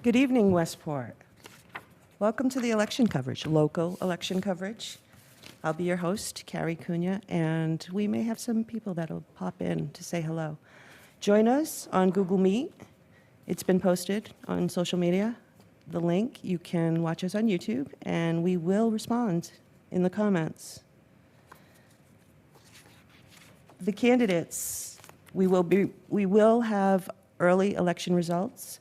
Good evening, Westport. Welcome to the election coverage, local election coverage. I'll be your host, Carrie Cunha, and we may have some people that'll pop in to say hello. Join us on Google Meet. It's been posted on social media. The link, you can watch us on YouTube, and we will respond in the comments. The candidates, we will have early election results.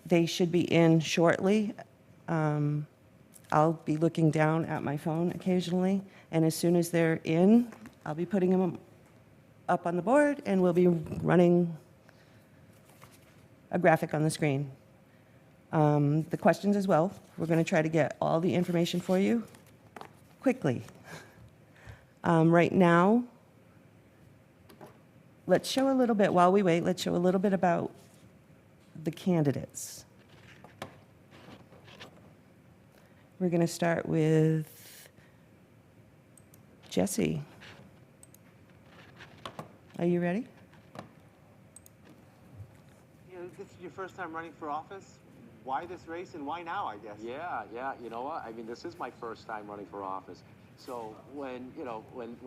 They should be in shortly. I'll be looking down at my phone occasionally, and as soon as they're in, I'll be putting them up on the board, and we'll be running a graphic on the screen. The questions as well. We're going to try to get all the information for you quickly. Right now, let's show a little bit, while we wait, let's show a little bit about the candidates. We're going to start with Jesse. Are you ready? You know, this is your first time running for office. Why this race and why now, I guess? Yeah. You know what? I mean, this is my first time running for office. So when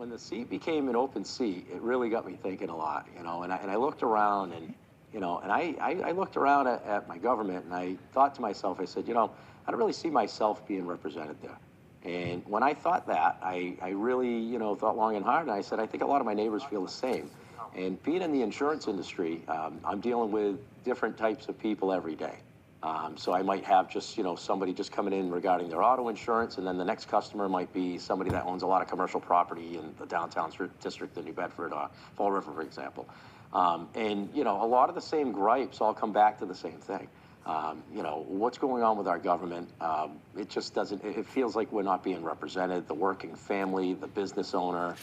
the seat became an open seat, it really got me thinking a lot, and I looked around and, I looked around at my government and I thought to myself, I said, I don't really see myself being represented there. And when I thought that, I really, thought long and hard, and I said, I think a lot of my neighbors feel the same. And being in the insurance industry, I'm dealing with different types of people every day. So I might have just, somebody just coming in regarding their auto insurance, and then the next customer might be somebody that owns a lot of commercial property in the downtown district of New Bedford, Fall River, for example. And, a lot of the same gripes all come back to the same thing. What's going on with our government? It just doesn't, it feels like we're not being represented. The working family, the business owner,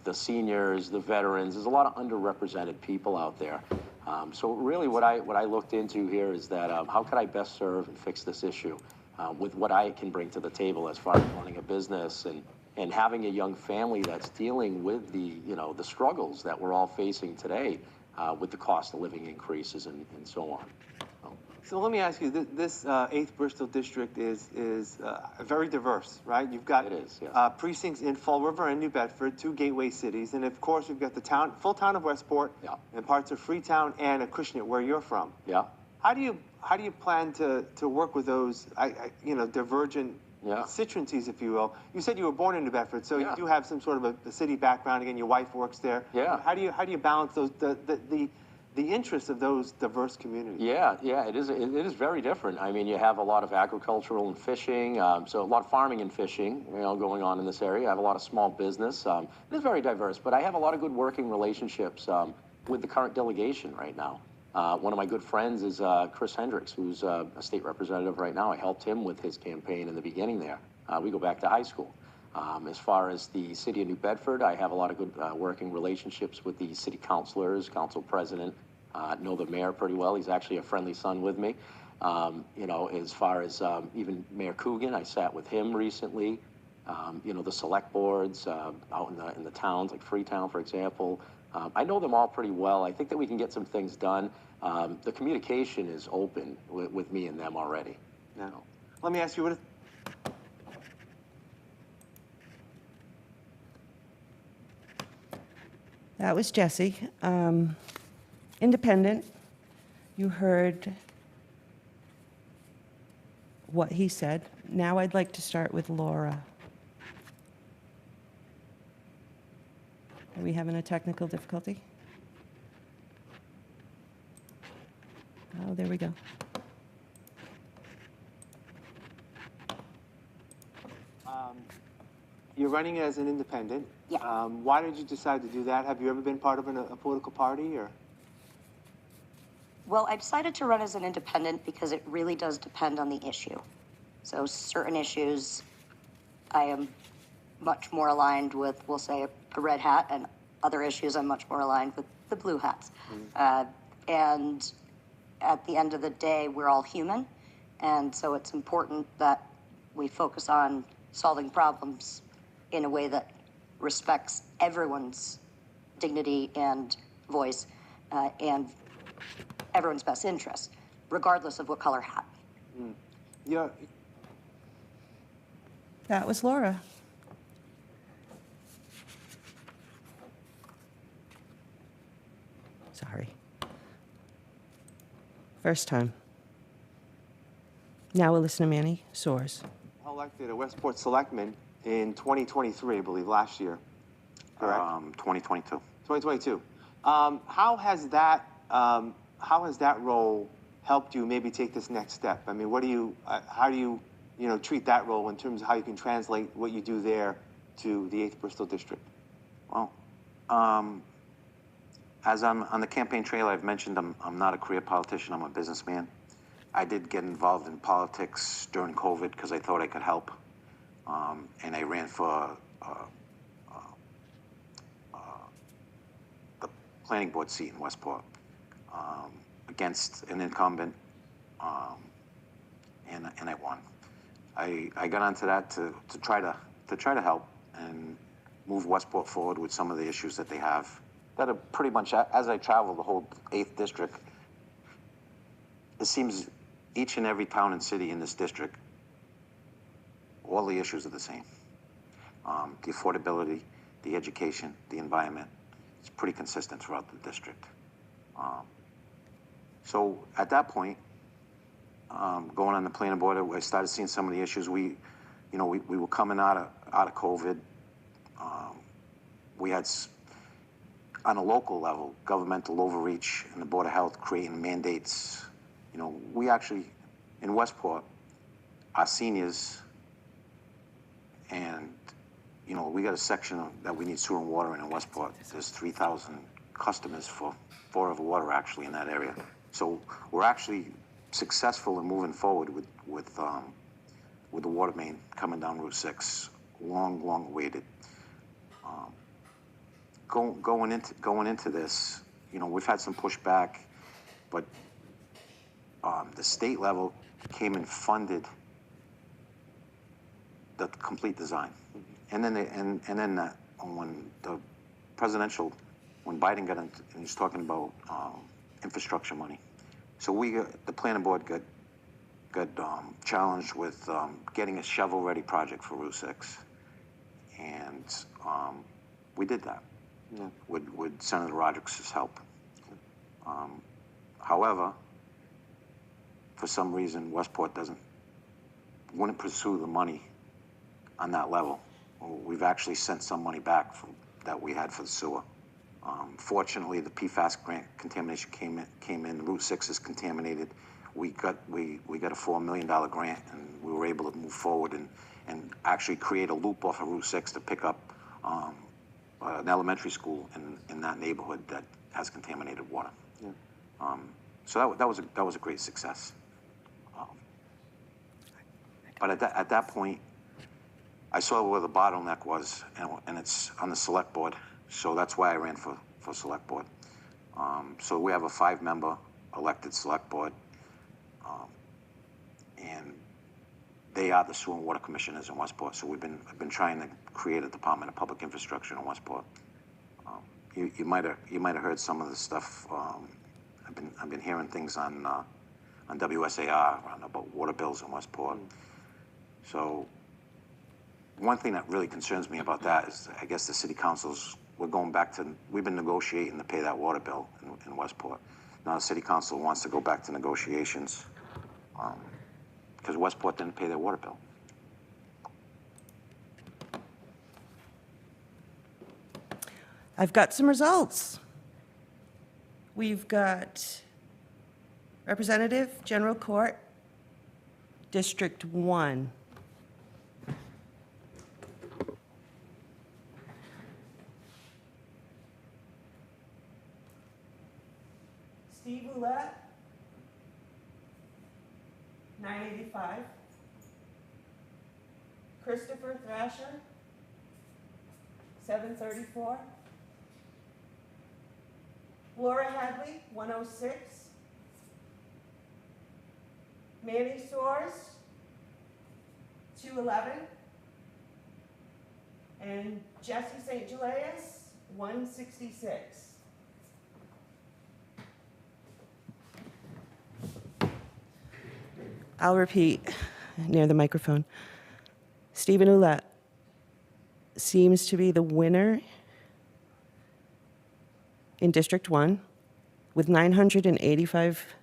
the seniors, the veterans, there's a lot of underrepresented people out there. So really what I looked into here is that how could I best serve and fix this issue with what I can bring to the table as far as running a business and having a young family that's dealing with the struggles that we're all facing today with the cost of living increases and so on. So let me ask you, this 8th Bristol District is very diverse, right? You've got It is, yes. Precincts in Fall River and New Bedford, 2 gateway cities, and of course you've got the full town of Westport, Yeah. and parts of Freetown and Acushnet, where you're from. Yeah. How do you plan to work with those divergent constituencies, if you will? You said you were born in New Bedford, so Yeah. you do have some sort of a city background. Again, your wife works there. Yeah. How do you balance those the interests of those diverse communities? Yeah, it is very different. I mean, you have a lot of agricultural and fishing, so a lot of farming and fishing, going on in this area. I have a lot of small business. It is very diverse, but I have a lot of good working relationships with the current delegation right now. One of my good friends is Chris Hendricks, who's a state representative right now. I helped him with his campaign in the beginning there. We go back to high school. As far as the city of New Bedford, I have a lot of good working relationships with the city councilors, council president, know the mayor pretty well. He's actually a friendly son with me. As far as even Mayor Coogan, I sat with him recently. The select boards out in the towns like Freetown, for example. I know them all pretty well. I think that we can get some things done. The communication is open with me and them already. Now, let me ask you, That was Jesse. Independent. You heard what he said. Now I'd like to start with Laura. Are we having a technical difficulty? Oh, there we go. you're running as an independent. Yeah. Why did you decide to do that? Have you ever been part of a political party, or? Well, I decided to run as an independent because it really does depend on the issue. So certain issues, I am much more aligned with, we'll say, a red hat, and other issues I'm much more aligned with the blue hats. And at the end of the day, we're all human, and so it's important that we focus on solving problems in a way that respects everyone's dignity and voice, and everyone's best interest, regardless of what color hat. Yeah, That was Laura. Sorry. First time. Now we'll listen to Manny Soares. elected a Westport selectman in 2023, I believe, last year. Correct? 2022. 2022. How has that role helped you maybe take this next step? I mean, how do you, treat that role in terms of how you can translate what you do there to the 8th Bristol District? Well, as I'm on the campaign trail, I've mentioned I'm not a career politician, I'm a businessman. I did get involved in politics during COVID because I thought I could help. And I ran for the planning board seat in Westport against an incumbent, and I won. I got onto that to try to help and move Westport forward with some of the issues that they have. That are pretty much, as I travel the whole 8th district, it seems each and every town and city in this district, all the issues are the same. The affordability, the education, the environment, it's pretty consistent throughout the district. So at that point, going on the planning board, I started seeing some of the issues. We were coming out of COVID. We had, on a local level, governmental overreach and the Board of Health creating mandates. We actually, in Westport, our seniors, and, we got a section that we need sewer and water in Westport. There's 3,000 customers for Forever Water, actually, in that area. So we're actually successful in moving forward with the water main coming down Route 6. Long awaited. Going into this, we've had some pushback, but the state level came and funded the complete design, and then when the presidential, when Biden got into, and he's talking about infrastructure money, so the planning board got challenged with getting a shovel-ready project for Route 6, and we did that. Yeah. With Senator Rodrick's help. However, for some reason, Westport wouldn't pursue the money on that level. We've actually sent some money back that we had for the sewer. Fortunately, the PFAS grant contamination came in. Route 6 is contaminated. We got a $4 million grant, and we were able to move forward and actually create a loop off of Route 6 to pick up an elementary school in that neighborhood that has contaminated water. Yeah. So that was a great success. But at that point, I saw where the bottleneck was, and it's on the select board. So that's why I ran for select board. So we have a 5-member elected select board, and they are the sewer and water commissioners in Westport. So I've been trying to create a Department of Public Infrastructure in Westport. You might have heard some of the stuff. I've been hearing things on WSAR about water bills in Westport. So one thing that really concerns me about that is, I guess the city councils, we've been negotiating to pay that water bill in Westport. Now the city council wants to go back to negotiations because Westport didn't pay their water bill. I've got some results. We've got Representative, General Court, District 1. Steve Ouellette, 985. Christopher Thrasher, 734. Laura Hadley, 106. Manny Soares, 211. And Jesse St. Julius, 166. I'll repeat near the microphone. Stephen Ouellette seems to be the winner in District 1 with 985.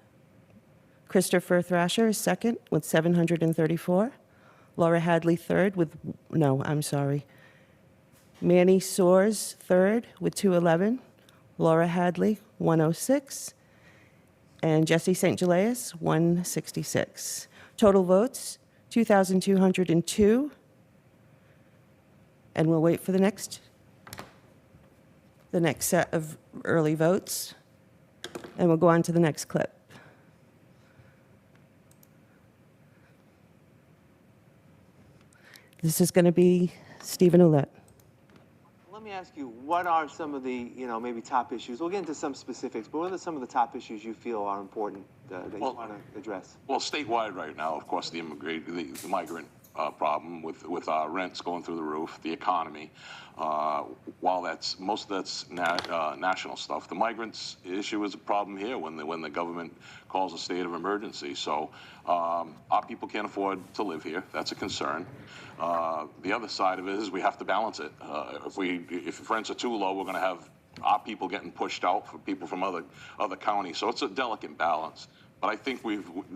Christopher Thrasher is second with 734. Laura Hadley third with, no, I'm sorry. Manny Soares third with 211. Laura Hadley, 106. And Jesse St. Gelais, 166. Total votes, 2,202. And we'll wait for the next set of early votes. And we'll go on to the next clip. This is going to be Stephen Ouellette. Let me ask you, what are some of the, maybe top issues? We'll get into some specifics, but what are some of the top issues you feel are important that you want to address? Well, statewide right now, of course, the migrant problem with our rents going through the roof, the economy. While most of that's national stuff, the migrants issue is a problem here when the government calls a state of emergency. So our people can't afford to live here. That's a concern. The other side of it is we have to balance it. If rents are too low, we're going to have our people getting pushed out for people from other counties. So it's a delicate balance. But I think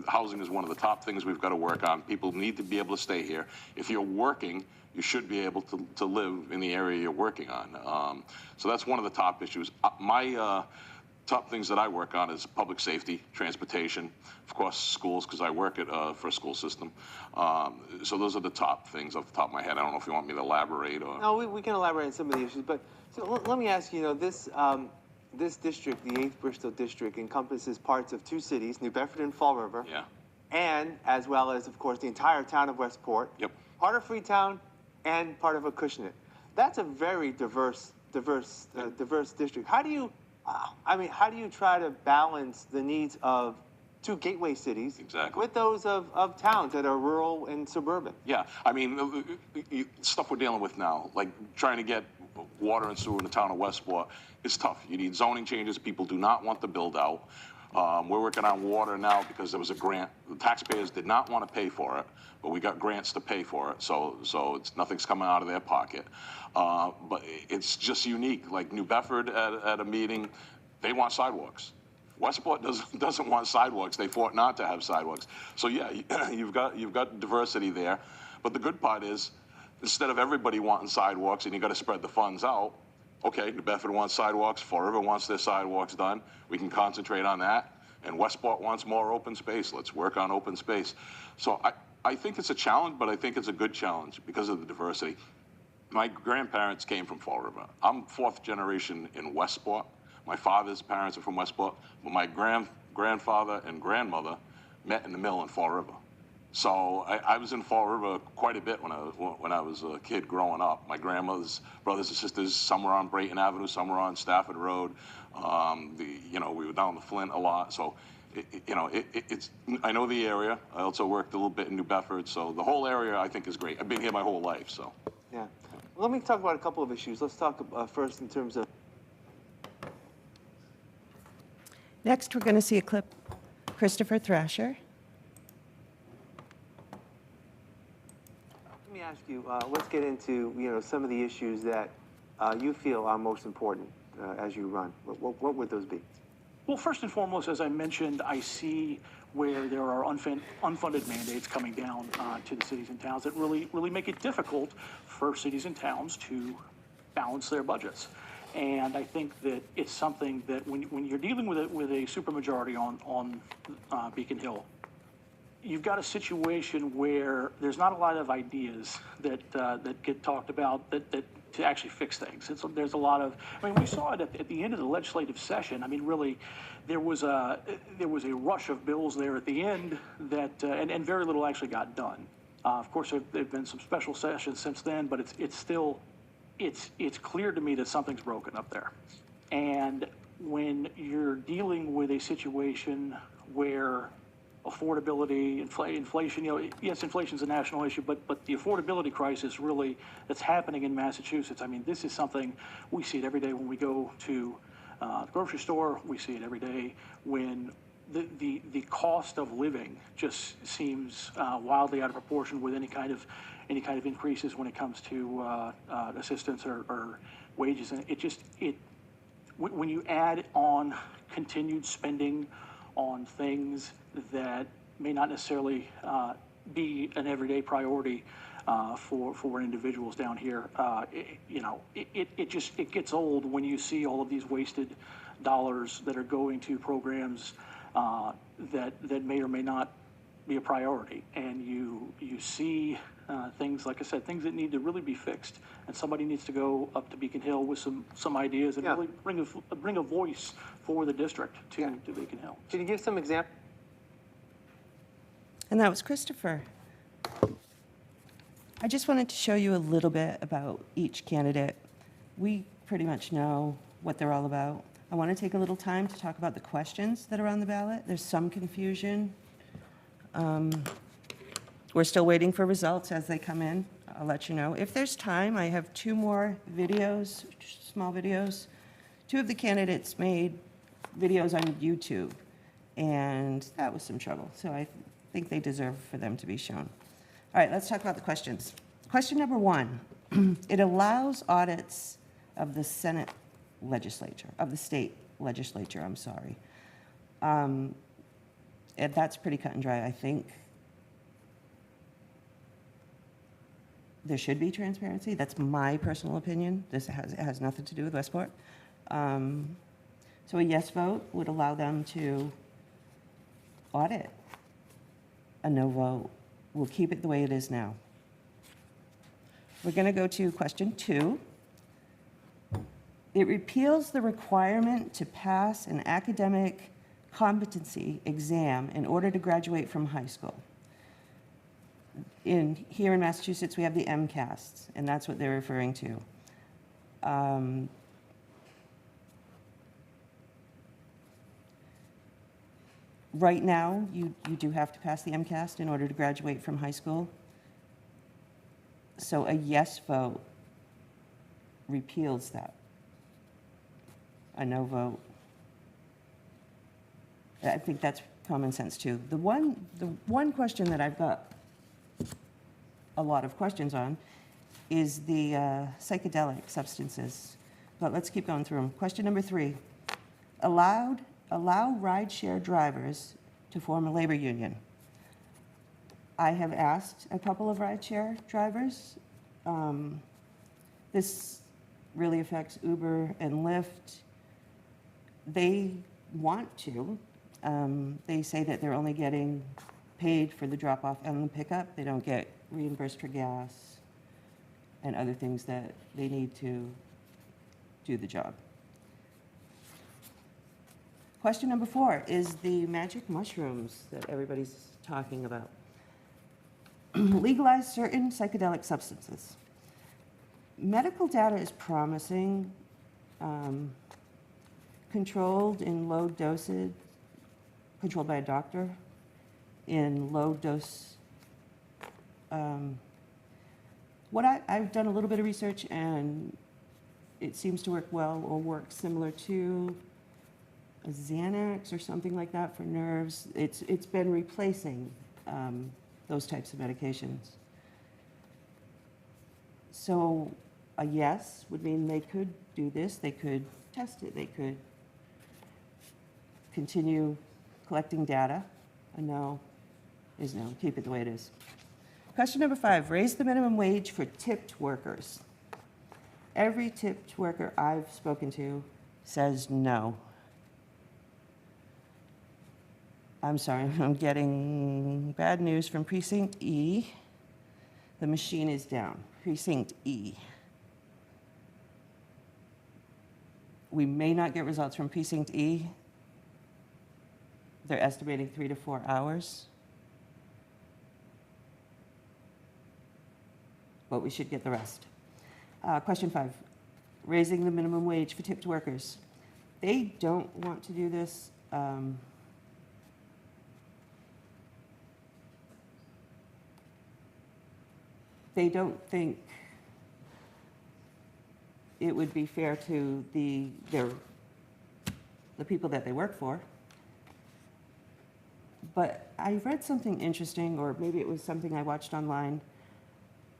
housing is one of the top things we've got to work on. People need to be able to stay here. If you're working, you should be able to live in the area you're working on. So that's one of the top issues. My top things that I work on is public safety, transportation, of course, schools, because I work for a school system. So those are the top things off the top of my head. I don't know if you want me to elaborate or. No, we can elaborate on some of the issues, but so let me ask you, this district, the 8th Bristol District, encompasses parts of two cities, New Bedford and Fall River. Yeah. And as well as, of course, the entire town of Westport. Yep. Part of Freetown and part of Acushnet. That's a very diverse district. How do you try to balance the needs of two gateway cities Exactly. with those of towns that are rural and suburban? Yeah, I mean, stuff we're dealing with now, like trying to get water and sewer in the town of Westport, is tough. You need zoning changes. People do not want to build out. We're working on water now because there was a grant. The taxpayers did not want to pay for it, but we got grants to pay for it. So nothing's coming out of their pocket. But it's just unique. Like New Bedford at a meeting, they want sidewalks. Westport doesn't want sidewalks. They fought not to have sidewalks. So yeah, you've got diversity there. But the good part is, instead of everybody wanting sidewalks and you got to spread the funds out, okay, New Bedford wants sidewalks, Fall River wants their sidewalks done. We can concentrate on that. And Westport wants more open space. Let's work on open space. So I think it's a challenge, but I think it's a good challenge because of the diversity. My grandparents came from Fall River. I'm 4th generation in Westport. My father's parents are from Westport, but my grandfather and grandmother met in the mill in Fall River. So I was in Fall River quite a bit when I was a kid growing up. My grandmother's brothers and sisters, some were on Brayton Avenue, some were on Stafford Road. We were down the Flint a lot. So, I know the area. I also worked a little bit in New Bedford. So the whole area I think is great. I've been here my whole life. So. Yeah. Well, let me talk about a couple of issues. Let's talk first in terms of. Next, we're going to see a clip. Christopher Thrasher. Let me ask you, let's get into, some of the issues that you feel are most important as you run. What would those be? Well, first and foremost, as I mentioned, I see where there are unfunded mandates coming down to the cities and towns that really make it difficult for cities and towns to balance their budgets. And I think that it's something that when you're dealing with a supermajority on Beacon Hill, you've got a situation where there's not a lot of ideas that get talked about that to actually fix things. There's a lot of, we saw it at the end of the legislative session. Really, there was a rush of bills there at the end that and very little actually got done. Of course, there've been some special sessions since then, but it's still clear to me that something's broken up there. And when you're dealing with a situation where affordability, inflation, yes, inflation's a national issue, but the affordability crisis really that's happening in Massachusetts, this is something we see it every day when we go to the grocery store. We see it every day when the cost of living just seems wildly out of proportion with any kind of increases when it comes to assistance or wages. And when you add on continued spending on things that may not necessarily be an everyday priority for individuals down here, it gets old when you see all of these wasted dollars that are going to programs that may or may not be a priority. And you see things, like I said, things that need to really be fixed, and somebody needs to go up to Beacon Hill with some ideas and Yeah. really bring a voice for the district to Beacon Hill. Can you give some examples? And that was Christopher. I just wanted to show you a little bit about each candidate. We pretty much know what they're all about. I want to take a little time to talk about the questions that are on the ballot. There's some confusion. We're still waiting for results as they come in. I'll let you know. If there's time, I have 2 more videos, small videos. 2 of the candidates made videos on YouTube, and that was some trouble. So I think they deserve for them to be shown. All right, let's talk about the questions. Question number 1, it allows audits of the Senate legislature, of the state legislature, I'm sorry. And that's pretty cut and dry, I think. There should be transparency. That's my personal opinion. It has nothing to do with Westport. So a yes vote would allow them to audit. A no vote will keep it the way it is now. We're going to go to question 2. It repeals the requirement to pass an academic competency exam in order to graduate from high school. Here in Massachusetts, we have the MCAS, and that's what they're referring to. Right now, you do have to pass the MCAS in order to graduate from high school. So a yes vote repeals that. A no vote, I think that's common sense too. The one question that I've got a lot of questions on is the psychedelic substances. But let's keep going through them. Question number 3, allow rideshare drivers to form a labor union. I have asked a couple of rideshare drivers. This really affects Uber and Lyft. They want to. They say that they're only getting paid for the drop-off and the pickup. They don't get reimbursed for gas and other things that they need to do the job. Question number 4 is the magic mushrooms that everybody's talking about. Legalize certain psychedelic substances. Medical data is promising, controlled in low dosage, controlled by a doctor, in low dose. I've done a little bit of research, and it seems to work well, or work similar to a Xanax or something like that for nerves. It's been replacing those types of medications. So a yes would mean they could do this, they could test it, they could continue collecting data. A no is no, keep it the way it is. Question number 5, raise the minimum wage for tipped workers. Every tipped worker I've spoken to says no. I'm sorry, I'm getting bad news from Precinct E. The machine is down. Precinct E. We may not get results from Precinct E. They're estimating 3 to 4 hours. But we should get the rest. Question 5, raising the minimum wage for tipped workers. They don't want to do this. They don't think it would be fair to the people that they work for. But I read something interesting, or maybe it was something I watched online,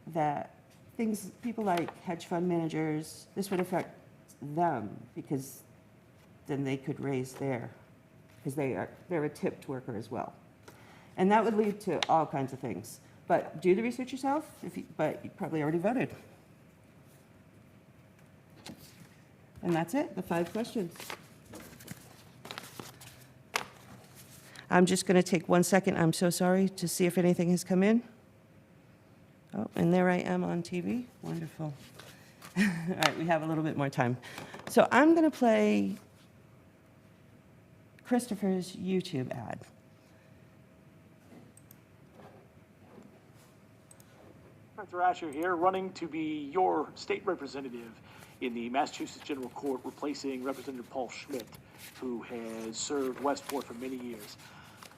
that people like hedge fund managers, this would affect them because then they could raise because they're a tipped worker as well. And that would lead to all kinds of things. But do the research yourself, but you probably already voted. And that's it, the 5 questions. I'm just going to take 1 second, I'm so sorry, to see if anything has come in. Oh, and there I am on TV. Wonderful. All right, we have a little bit more time. So I'm going to play Christopher's YouTube ad. Thrasher here, running to be your state representative in the Massachusetts General Court, replacing Representative Paul Schmidt, who has served Westport for many years.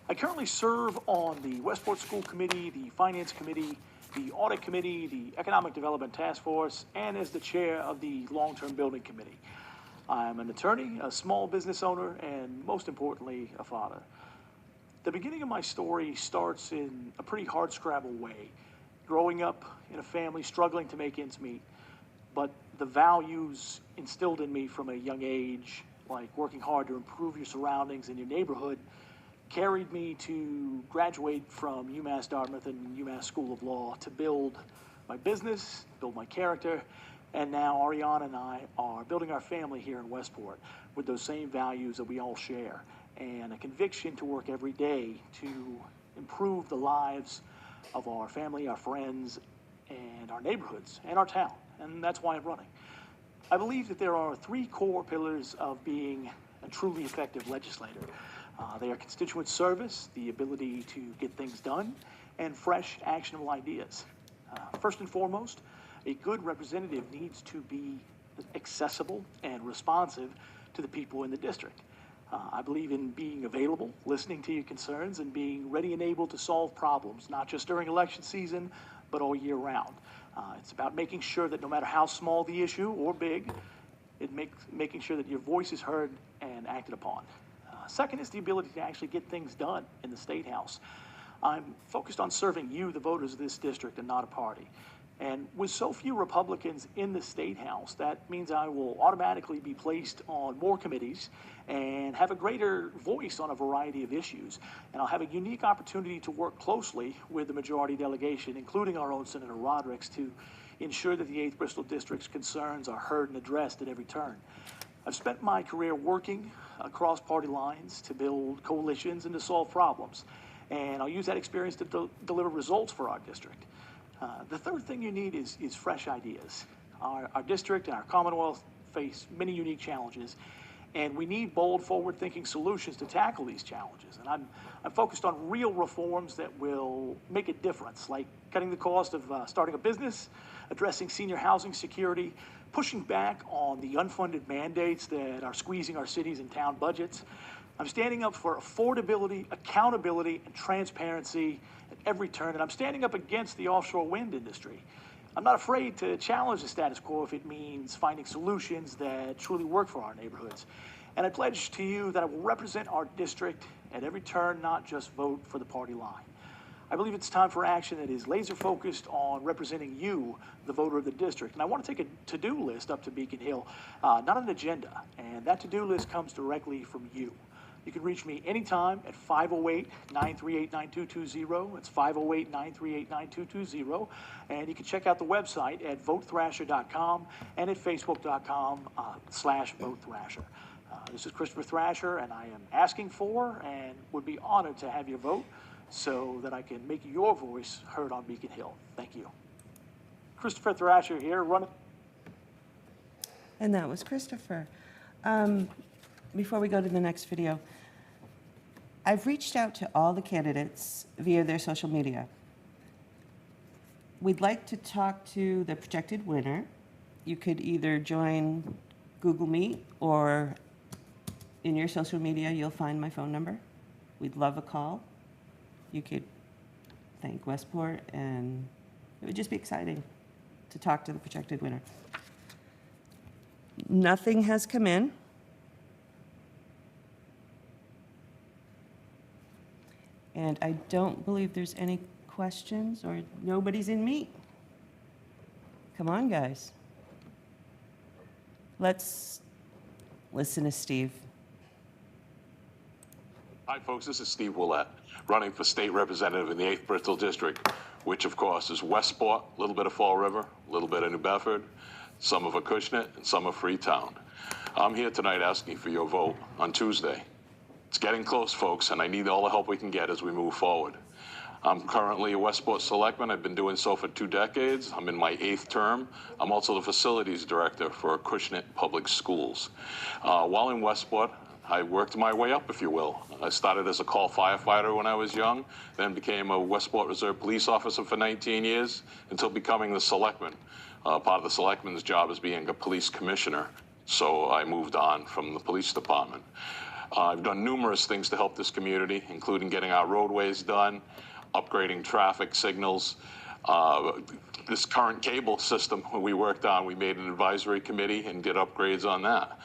I currently serve on the Westport School Committee, the Finance Committee, the Audit Committee, the Economic Development Task Force, and as the chair of the Long-Term Building Committee. I'm an attorney, a small business owner, and most importantly, a father. The beginning of my story starts in a pretty hardscrabble way. Growing up in a family struggling to make ends meet, but the values instilled in me from a young age, like working hard to improve your surroundings and your neighborhood, carried me to graduate from UMass Dartmouth and UMass School of Law to build my business, build my character, and now Ariana and I are building our family here in Westport with those same values that we all share, and a conviction to work every day to improve the lives of our family, our friends, and our neighborhoods, and our town, and that's why I'm running. I believe that there are 3 core pillars of being a truly effective legislator. They are constituent service, the ability to get things done, and fresh, actionable ideas. First and foremost, a good representative needs to be accessible and responsive to the people in the district. I believe in being available, listening to your concerns, and being ready and able to solve problems, not just during election season, but all year round. It's about making sure that no matter how small the issue or big, making sure that your voice is heard and acted upon. Second is the ability to actually get things done in the State House. I'm focused on serving you, the voters of this district, and not a party. And with so few Republicans in the State House, that means I will automatically be placed on more committees and have a greater voice on a variety of issues. And I'll have a unique opportunity to work closely with the majority delegation, including our own Senator Rodericks, to ensure that the 8th Bristol District's concerns are heard and addressed at every turn. I've spent my career working across party lines to build coalitions and to solve problems. And I'll use that experience to deliver results for our district. The third thing you need is fresh ideas. Our district and our Commonwealth face many unique challenges, and we need bold, forward-thinking solutions to tackle these challenges. And I'm focused on real reforms that will make a difference, like cutting the cost of starting a business, addressing senior housing security, pushing back on the unfunded mandates that are squeezing our cities and town budgets. I'm standing up for affordability, accountability, and transparency at every turn, and I'm standing up against the offshore wind industry. I'm not afraid to challenge the status quo if it means finding solutions that truly work for our neighborhoods. And I pledge to you that I will represent our district at every turn, not just vote for the party line. I believe it's time for action that is laser focused on representing you, the voter of the district. And I want to take a to-do list up to Beacon Hill, not an agenda. And that to-do list comes directly from you. You can reach me anytime at 508-938-9220. It's 508-938-9220. And you can check out the website at votethrasher.com and at facebook.com/votethrasher. This is Christopher Thrasher, and I am asking for and would be honored to have your vote so that I can make your voice heard on Beacon Hill. Thank you. Christopher Thrasher here, running. And that was Christopher. Before we go to the next video, I've reached out to all the candidates via their social media. We'd like to talk to the projected winner. You could either join Google Meet, or in your social media, you'll find my phone number. We'd love a call. You could thank Westport, and it would just be exciting to talk to the projected winner. Nothing has come in. And I don't believe there's any questions, or nobody's in meet. Come on, guys. Let's listen to Steve. Hi, folks. This is Steve Willett, running for state representative in the 8th Bristol District, which, of course, is Westport, a little bit of Fall River, a little bit of New Bedford, some of Acushnet, and some of Freetown. I'm here tonight asking for your vote on Tuesday. It's getting close, folks, and I need all the help we can get as we move forward. I'm currently a Westport selectman. I've been doing so for 2 decades. I'm in my 8th term. I'm also the facilities director for Acushnet Public Schools. While in Westport, I worked my way up, if you will. I started as a call firefighter when I was young, then became a Westport Reserve police officer for 19 years until becoming the selectman. Part of the selectman's job is being a police commissioner, so I moved on from the police department. I've done numerous things to help this community, including getting our roadways done, upgrading traffic signals. This current cable system we worked on, we made an advisory committee and did upgrades on that.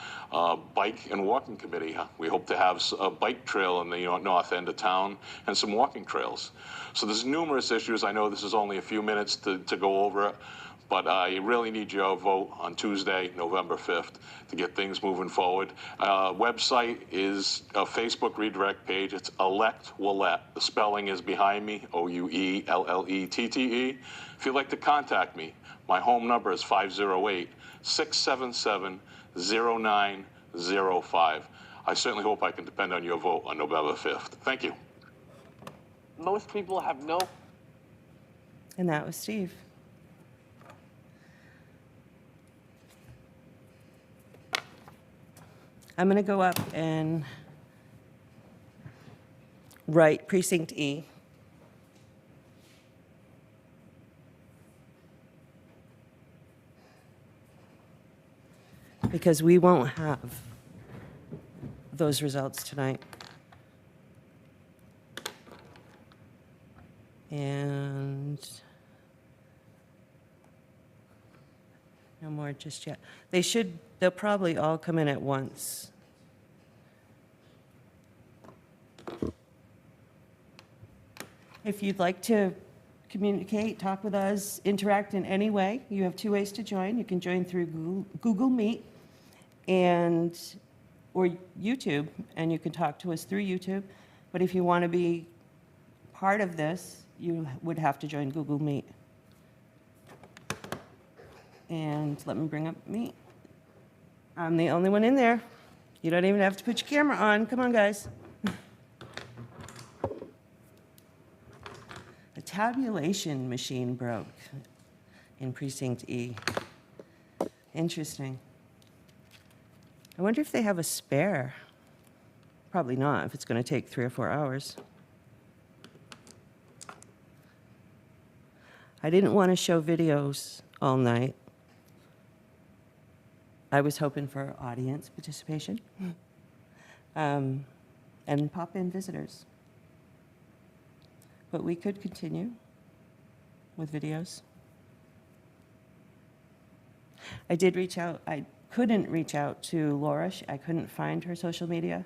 Bike and walking committee, we hope to have a bike trail in the north end of town and some walking trails. So there's numerous issues. I know this is only a few minutes to go over it, but I really need your vote on Tuesday, November 5th, to get things moving forward. Website is a Facebook redirect page. It's Elect Willett. The spelling is behind me, OUELLETTE. If you'd like to contact me, my home number is 508-677-0905. I certainly hope I can depend on your vote on November 5th. Thank you. Most people have no. And that was Steve. I'm going to go up and write Precinct E. Because we won't have those results tonight. And no more just yet. They'll probably all come in at once. If you'd like to communicate, talk with us, interact in any way, you have 2 ways to join. You can join through Google Meet or YouTube, and you can talk to us through YouTube. But if you want to be part of this, you would have to join Google Meet. And let me bring up Meet. I'm the only one in there. You don't even have to put your camera on. Come on, guys. The tabulation machine broke in Precinct E. Interesting. I wonder if they have a spare. Probably not, if it's going to take 3 or 4 hours. I didn't want to show videos all night. I was hoping for audience participation and pop-in visitors. But we could continue with videos. I did reach out. I couldn't reach out to Laura. I couldn't find her social media,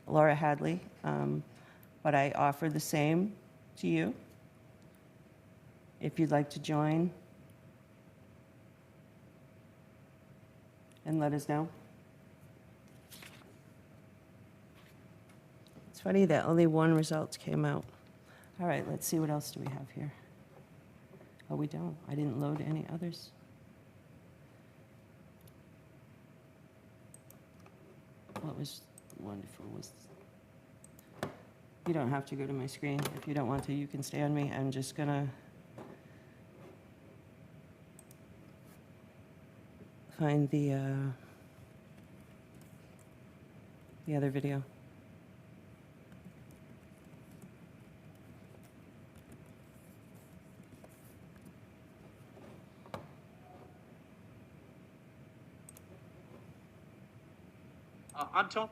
Laura Hadley, but I offer the same to you. If you'd like to join and let us know. It's funny that only 1 result came out. All right, let's see what else do we have here. Oh, we don't. I didn't load any others. What was wonderful was, you don't have to go to my screen. If you don't want to, you can stay on me. I'm just gonna find the other video. Anton? I'm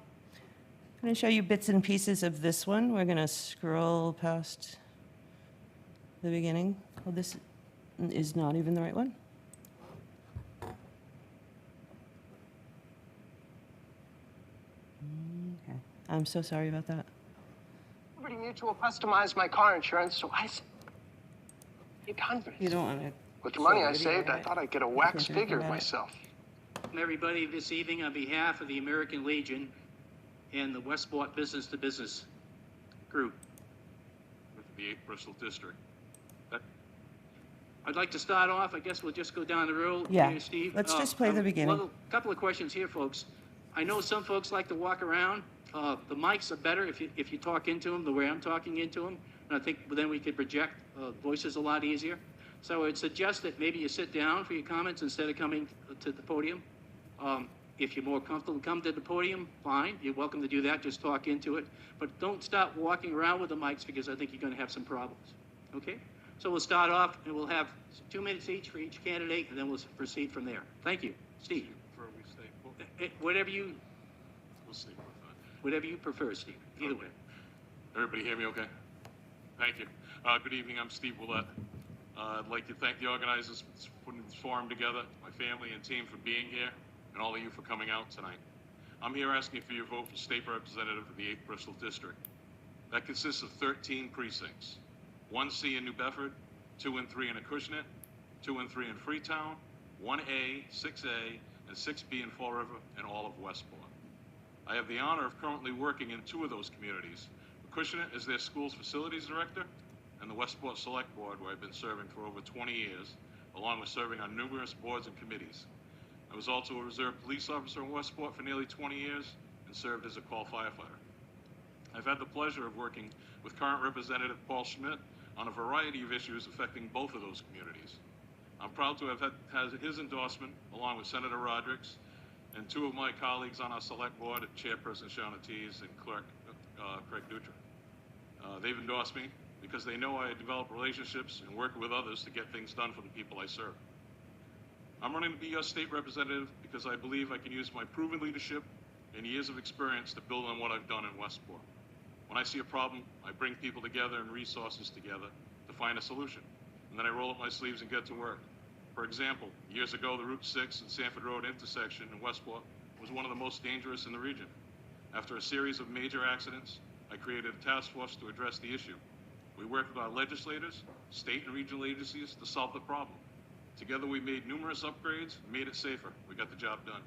going to show you bits and pieces of this one. We're going to scroll past the beginning. Oh, this is not even the right one. Okay. I'm so sorry about that. Liberty Mutual customized my car insurance, so I saved $800. You don't want to. With the money I saved, I thought I'd get a wax figure of myself. Everybody this evening on behalf of the American Legion and the Westport Business to Business Group. With the 8th Bristol District. I'd like to start off, I guess we'll just go down the road Yeah, here, Steve. let's just play the beginning. Well, a couple of questions here, folks. I know some folks like to walk around. The mics are better if you talk into them the way I'm talking into them. And I think then we could project voices a lot easier. So I would suggest that maybe you sit down for your comments instead of coming to the podium. If you're more comfortable, come to the podium, fine. You're welcome to do that, just talk into it. But don't stop walking around with the mics because I think you're going to have some problems. Okay? So we'll start off and we'll have 2 minutes each for each candidate and then we'll proceed from there. Thank you. Steve. Prefer we stay put? Whatever you We'll stay put. Whatever you prefer, Steve. Either way. Everybody hear me okay? Thank you. Good evening, I'm Steve Willett. I'd like to thank the organizers for putting this forum together, my family and team for being here, and all of you for coming out tonight. I'm here asking for your vote for state representative of the 8th Bristol District. That consists of 13 precincts. 1C in New Bedford, 2 and 3 in Acushnet, 2 and 3 in Freetown, 1A, 6A, and 6B in Fall River, and all of Westport. I have the honor of currently working in 2 of those communities. Acushnet is their school's facilities director, and the Westport Select Board, where I've been serving for over 20 years, along with serving on numerous boards and committees. I was also a reserve police officer in Westport for nearly 20 years and served as a call firefighter. I've had the pleasure of working with current Representative Paul Schmidt on a variety of issues affecting both of those communities. I'm proud to have had his endorsement, along with Senator Rodericks, and 2 of my colleagues on our select board, Chairperson Shauna Tees and Clerk Craig Dutra. They've endorsed me because they know I develop relationships and work with others to get things done for the people I serve. I'm running to be your state representative because I believe I can use my proven leadership and years of experience to build on what I've done in Westport. When I see a problem, I bring people together and resources together to find a solution, and then I roll up my sleeves and get to work. For example, years ago, the Route 6 and Sanford Road intersection in Westport was one of the most dangerous in the region. After a series of major accidents, I created a task force to address the issue. We worked with our legislators, state and regional agencies to solve the problem. Together, we made numerous upgrades and made it safer. We got the job done.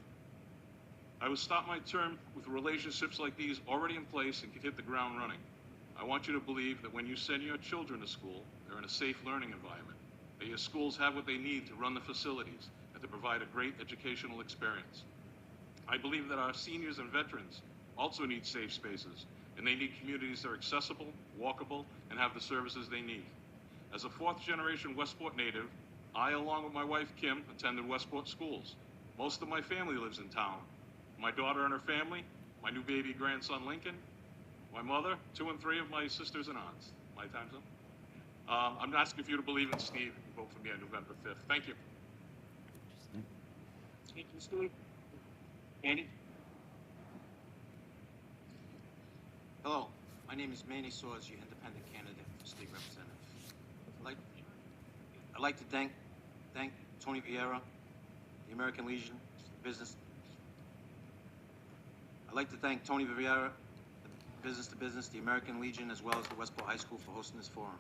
I would start my term with relationships like these already in place and could hit the ground running. I want you to believe that when you send your children to school, they're in a safe learning environment, that your schools have what they need to run the facilities and to provide a great educational experience. I believe that our seniors and veterans also need safe spaces, and they need communities that are accessible, walkable, and have the services they need. As a 4th-generation Westport native, I, along with my wife Kim, attended Westport schools. Most of my family lives in town. My daughter and her family, my new baby grandson Lincoln, my mother, 2 and 3 of my sisters and aunts. My time's up. I'm asking for you to believe in Steve and vote for me on November 5th. Thank you. Thank you, Steve. Andy? Hello, my name is Manny Swords, your independent candidate for state representative. I'd like to thank Tony Vieira, the American Legion Business. I'd like to thank Tony Vieira, Business to Business, the American Legion, as well as the Westport High School for hosting this forum.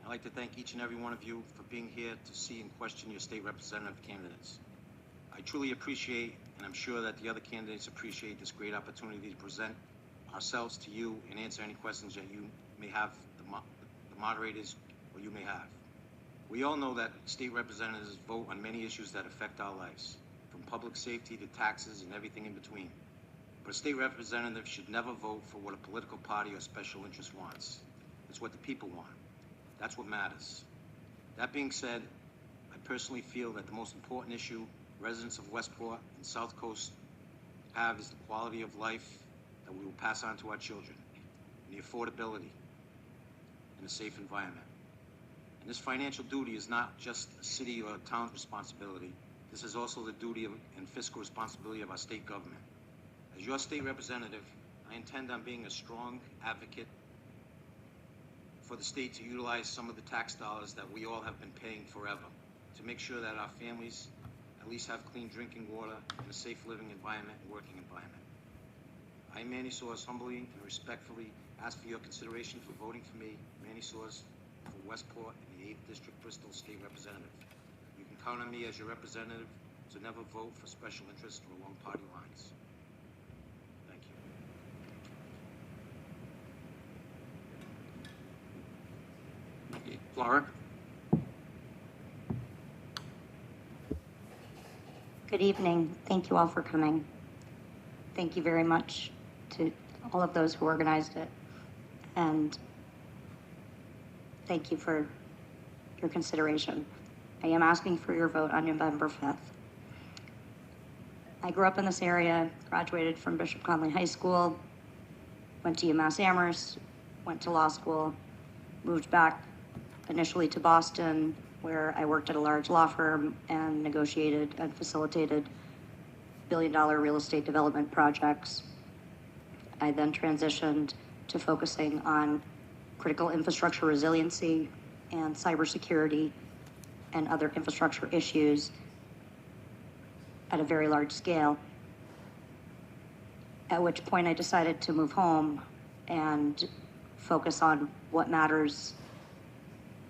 I'd like to thank each and every one of you for being here to see and question your state representative candidates. I truly appreciate, and I'm sure that the other candidates appreciate, this great opportunity to present ourselves to you and answer any questions that you may have, the moderators, or you may have. We all know that state representatives vote on many issues that affect our lives, from public safety to taxes and everything in between. But a state representative should never vote for what a political party or special interest wants. It's what the people want. That's what matters. That being said, I personally feel that the most important issue residents of Westport and South Coast have is the quality of life that we will pass on to our children, and the affordability and a safe environment. And this financial duty is not just a city or a town's responsibility. This is also the duty and fiscal responsibility of our state government. As your state representative, I intend on being a strong advocate for the state to utilize some of the tax dollars that we all have been paying forever to make sure that our families at least have clean drinking water and a safe living environment and working environment. I, Manny Soares, humbly and respectfully ask for your consideration for voting for me, Manny Soares, for Westport in the 8th District Bristol State Representative. You can count on me as your representative to never vote for special interests or along party lines. Thank you. Laura? Good evening. Thank you all for coming. Thank you very much to all of those who organized it. And thank you for your consideration. I am asking for your vote on November 5th. I grew up in this area, graduated from Bishop Conley High School, went to UMass Amherst, went to law school, moved back initially to Boston, where I worked at a large law firm and negotiated and facilitated billion-dollar real estate development projects. I then transitioned to focusing on critical infrastructure resiliency and cybersecurity and other infrastructure issues at a very large scale, at which point I decided to move home and focus on what matters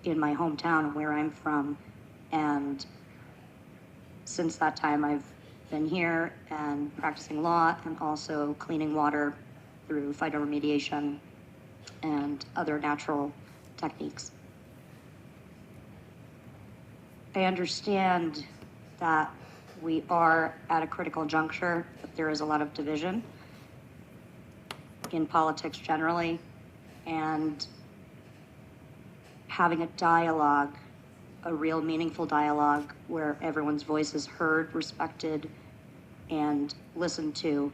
in my hometown and where I'm from. And since that time, I've been here and practicing law and also cleaning water through phytoremediation and other natural techniques. I understand that we are at a critical juncture, that there is a lot of division in politics generally, and having a dialogue, a real meaningful dialogue where everyone's voice is heard, respected, and listened to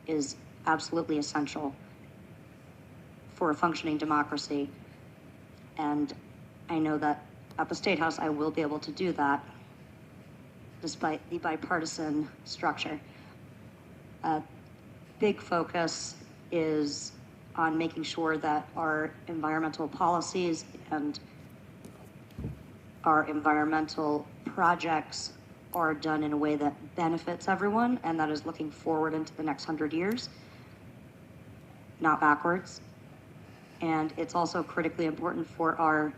is absolutely essential for a functioning democracy. And I know that at the State House, I will be able to do that despite the bipartisan structure. A big focus is on making sure that our environmental policies and our environmental projects are done in a way that benefits everyone and that is looking forward into the next 100 years, not backwards. And it's also critically important for our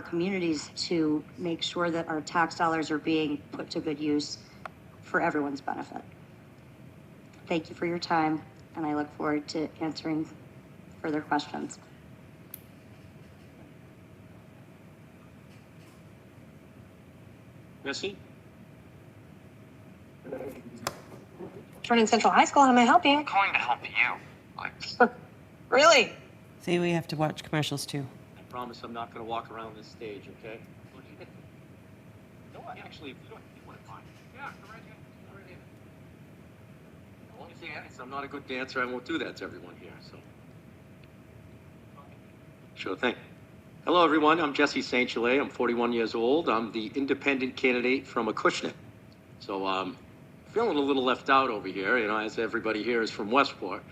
communities to make sure that our tax dollars are being put to good use for everyone's benefit. Thank you for your time, and I look forward to answering further questions. Missy? Jordan Central High School, how may I help you? I'm going to help you. Really? See, we have to watch commercials too. I promise I'm not gonna walk around this stage, okay? No, actually, if you don't, you want to find. Yeah, go right here. Go right here. The only thing is, I'm not a good dancer, I won't do that to everyone here, so. Sure thing. Hello, everyone, I'm Jesse St. Gelais, I'm 41 years old, I'm the independent candidate from Acushnet. So, feeling a little left out over here, you know, as everybody here is from Westport.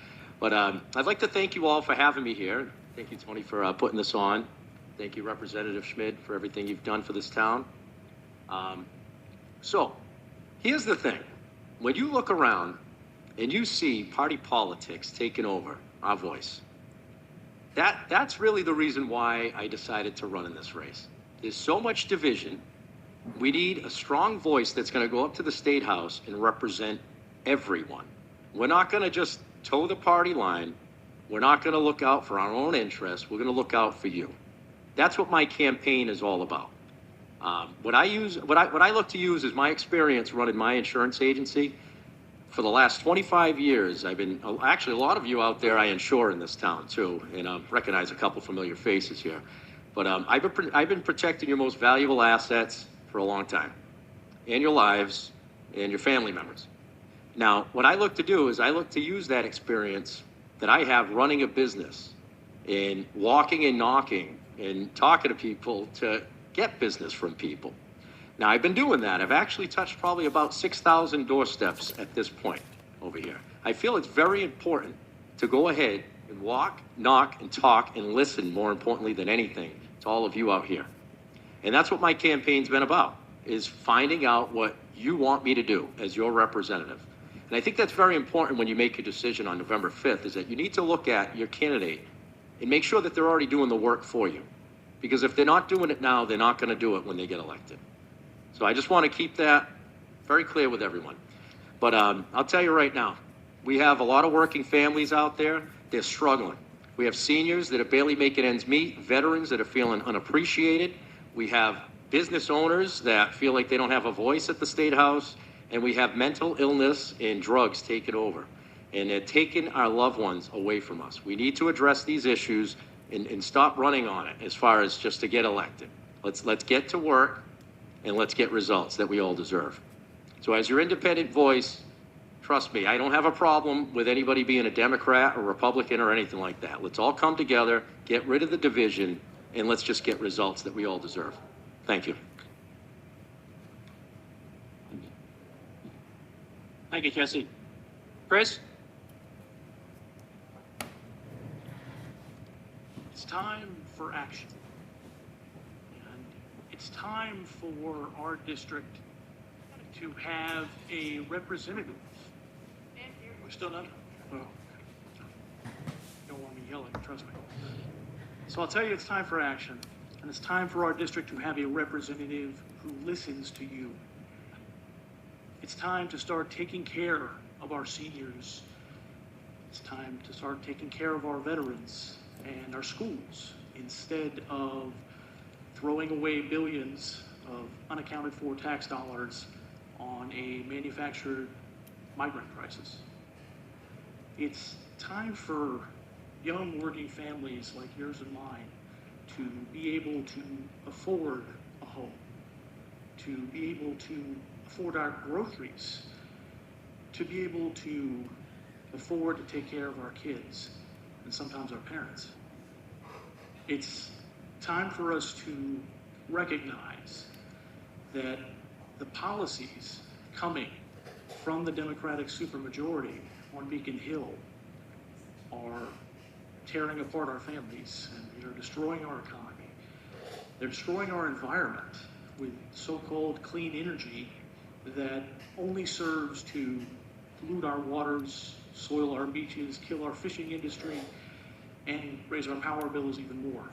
But I'd like to thank you all for having me here. Thank you, Tony, for putting this on. Thank you, Representative Schmid, for everything you've done for this town. So, here's the thing. When you look around and you see party politics taking over our voice, that's really the reason why I decided to run in this race. There's so much division. We need a strong voice that's going to go up to the State House and represent everyone. We're not going to just toe the party line. We're not going to look out for our own interests. We're going to look out for you. That's what my campaign is all about. What I look to use is my experience running my insurance agency. For the last 25 years, I've been, actually a lot of you out there I insure in this town too, and recognize a couple familiar faces here. But I've been protecting your most valuable assets for a long time, and your lives, and your family members. Now, what I look to do is I look to use that experience that I have running a business and walking and knocking and talking to people to get business from people. Now, I've been doing that. I've actually touched probably about 6,000 doorsteps at this point over here. I feel it's very important to go ahead and walk, knock, and talk and listen, more importantly than anything, to all of you out here. And that's what my campaign's been about, is finding out what you want me to do as your representative. And And I think that's very important when you make your decision on November 5th, is that you need to look at your candidate and make sure that they're already doing the work for you. Because if they're not doing it now, they're not going to do it when they get elected. So I just want to keep that very clear with everyone. But I'll tell you right now, we have a lot of working families out there. They're struggling. We have seniors that are barely making ends meet, veterans that are feeling unappreciated. We have business owners that feel like they don't have a voice at the State House. And we have mental illness and drugs taking over. And they're taking our loved ones away from us. We need to address these issues and stop running on it as far as just to get elected. Let's get to work and let's get results that we all deserve. So as your independent voice, trust me, I don't have a problem with anybody being a Democrat or Republican or anything like that. Let's all come together, get rid of the division, and let's just get results that we all deserve. Thank you. Thank you, Jesse. Chris? It's time for action. And it's time for our district to have a representative. We're still not? Well, don't want me yelling, trust me. So I'll tell you it's time for action. And it's time for our district to have a representative who listens to you. It's time to start taking care of our seniors. It's time to start taking care of our veterans and our schools instead of throwing away billions of unaccounted for tax dollars on a manufactured migrant crisis. It's time for young working families like yours and mine to be able to afford a home, to be able to afford our groceries, to be able to afford to take care of our kids and sometimes our parents. It's time for us to recognize that the policies coming from the Democratic supermajority on Beacon Hill are tearing apart our families and they're destroying our economy. They're destroying our environment with so-called clean energy that only serves to pollute our waters, soil our beaches, kill our fishing industry, and raise our power bills even more.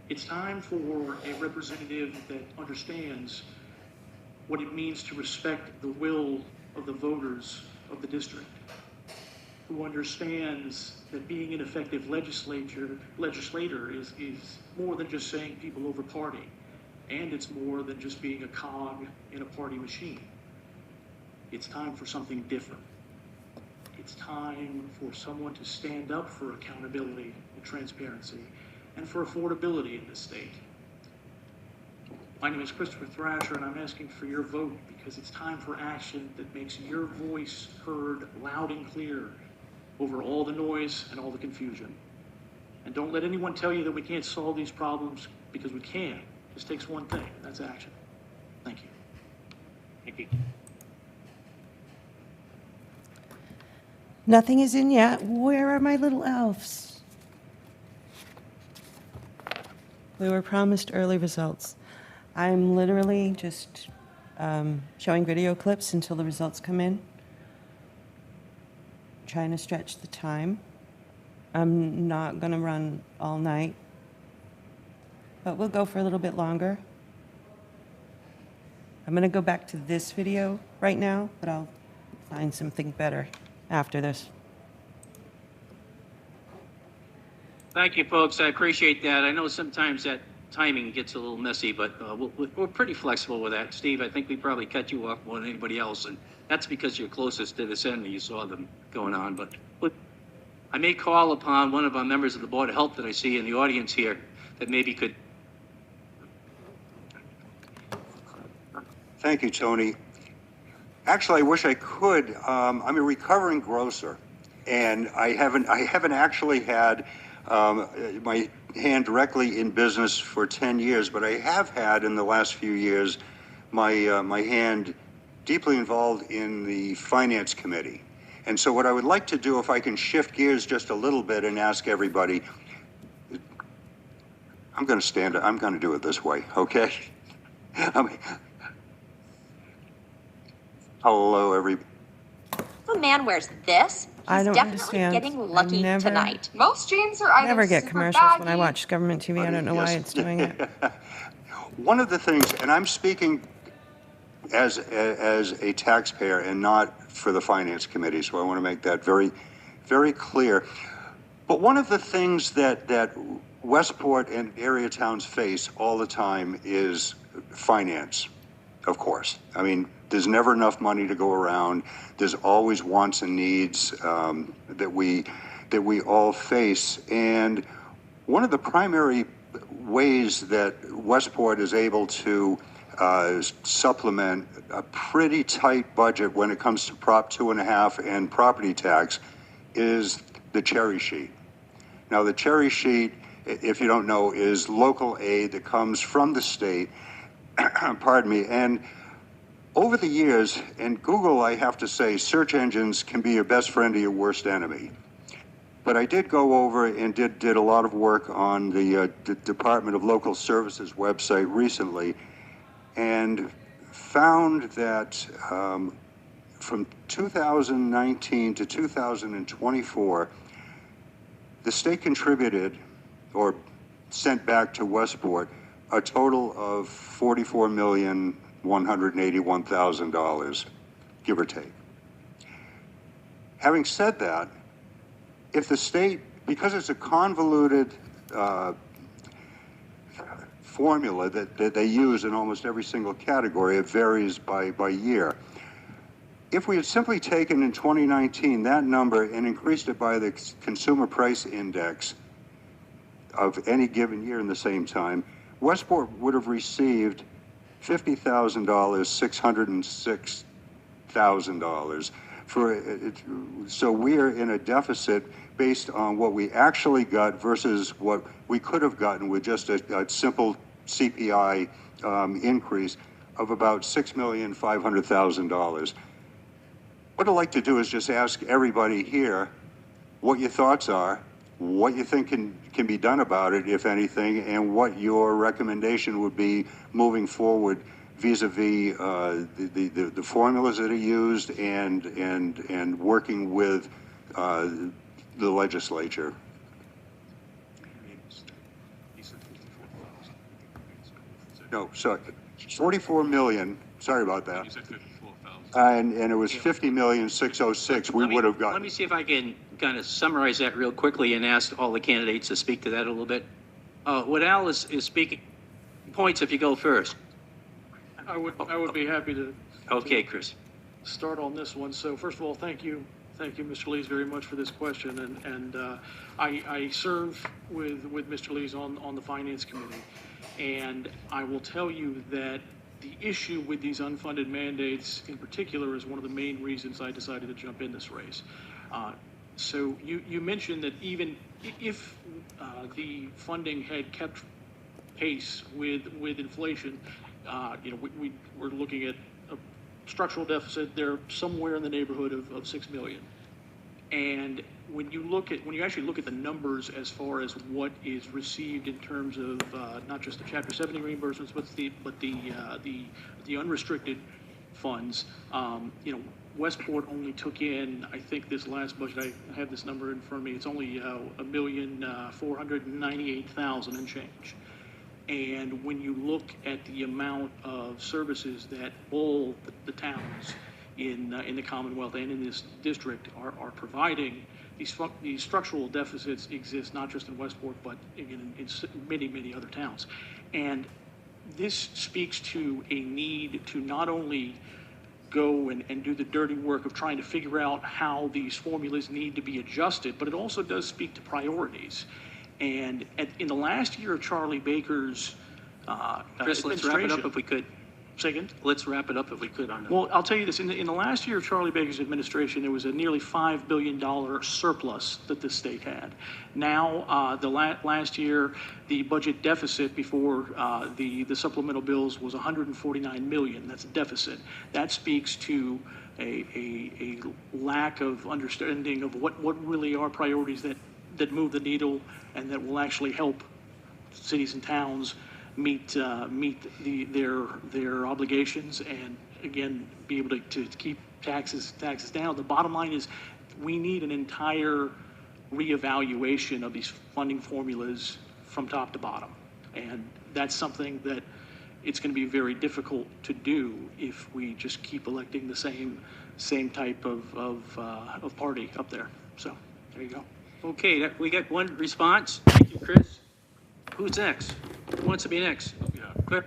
It's time for a representative that understands what it means to respect the will of the voters of the district, who understands that being an effective legislator is more than just saying people over party, and it's more than just being a cog in a party machine. It's time for something different. It's time for someone to stand up for accountability and transparency and for affordability in this state. My name is Christopher Thrasher, and I'm asking for your vote because it's time for action that makes your voice heard loud and clear over all the noise and all the confusion. And don't let anyone tell you that we can't solve these problems, because we can. It just takes one thing, and that's action. Thank you. Thank you. Nothing is in yet. Where are my little elves? We were promised early results. I'm literally just showing video clips until the results come in. Trying to stretch the time. I'm not going to run all night, but we'll go for a little bit longer. I'm going to go back to this video right now, but I'll find something better after this. Thank you, folks. I appreciate that. I know sometimes that timing gets a little messy, but we're pretty flexible with that. Steve, I think we probably cut you off more than anybody else, and that's because you're closest to this end and you saw them going on. But I may call upon one of our members of the Board of Health that I see in the audience here that maybe could. Thank you, Tony. Actually, I wish I could. I'm a recovering grocer, and I haven't actually had my hand directly in business for 10 years, but I have had in the last few years my hand deeply involved in the Finance Committee. And so what I would like to do, if I can shift gears just a little bit and ask everybody, I'm going to do it this way, okay? Hello, If a man wears this, I he's don't definitely understand. getting I lucky never- tonight. Most jeans are I either never get super commercials when I baggy- watch government TV. I don't know why Yes. it's doing it. One of the things, and I'm speaking as a taxpayer and not for the finance committee, so I want to make that very, very clear. But one of the things that Westport and area towns face all the time is finance, of course. I mean, there's never enough money to go around. There's always wants and needs that we all face. And one of the primary ways that Westport is able to supplement a pretty tight budget when it comes to Prop 2.5 and property tax is the cherry sheet. Now, the cherry sheet, if you don't know, is local aid that comes from the state, pardon me, and over the years, and Google, I have to say, search engines can be your best friend or your worst enemy. But I did go over and did a lot of work on the Department of Local Services website recently, and found that from 2019 to 2024, the state contributed or sent back to Westport a total of $44,181,000, give or take. Having said that, if the state, because it's a convoluted formula that they use in almost every single category, it varies by year. If we had simply taken in 2019 that number and increased it by the consumer price index of any given year in the same time, Westport would have received $50,000, $606,000 for it. So we're in a deficit based on what we actually got versus what we could have gotten with just a simple CPI increase of about $6,500,000. What I'd like to do is just ask everybody here what your thoughts are, what you think can be done about it, if anything, and what your recommendation would be moving forward vis-a-vis the formulas that are used and working with the legislature. No, sorry, 44 million, sorry about that. And it was 50,606,000 we would have gotten. Let me see if I can kind of summarize that real quickly and ask all the candidates to speak to that a little bit. What Al is speaking, points if you go first. I would be happy to. Okay, Chris. Start on this one. So first of all, thank you, Mr. Lees, very much for this question. And I serve with Mr. Lees on the Finance Committee, and I will tell you that the issue with these unfunded mandates in particular is one of the main reasons I decided to jump in this race. So you mentioned that even if the funding had kept pace with inflation, we're looking at a structural deficit there somewhere in the neighborhood of 6 million. And when you actually look at the numbers as far as what is received in terms of not just the Chapter 70 reimbursements, but the unrestricted funds, Westport only took in, I think this last budget, I have this number in front of me, it's only $1,498,000 and change. And when you look at the amount of services that all the towns in the Commonwealth and in this district are providing, these structural deficits exist not just in Westport, but in many other towns. And this speaks to a need to not only go and do the dirty work of trying to figure out how these formulas need to be adjusted, but it also does speak to priorities. And in the last year of Charlie Baker's Chris, let's wrap it up if we could. Second? Let's wrap it up if we could on that. Well, I'll tell you this, in the last year of Charlie Baker's administration, there was a nearly $5 billion surplus that the state had. Now, last year, the budget deficit before the supplemental bills was $149 million. That's a deficit. That speaks to a lack of understanding of what really are priorities that move the needle and that will actually help cities and towns meet their obligations and again be able to keep taxes down. The bottom line is we need an entire reevaluation of these funding formulas from top to bottom. And that's something that it's going to be very difficult to do if we just keep electing the same type of party up there. So there you go. Okay, we got one response. Thank you, Chris. Who's next? Who wants to be next? Clear?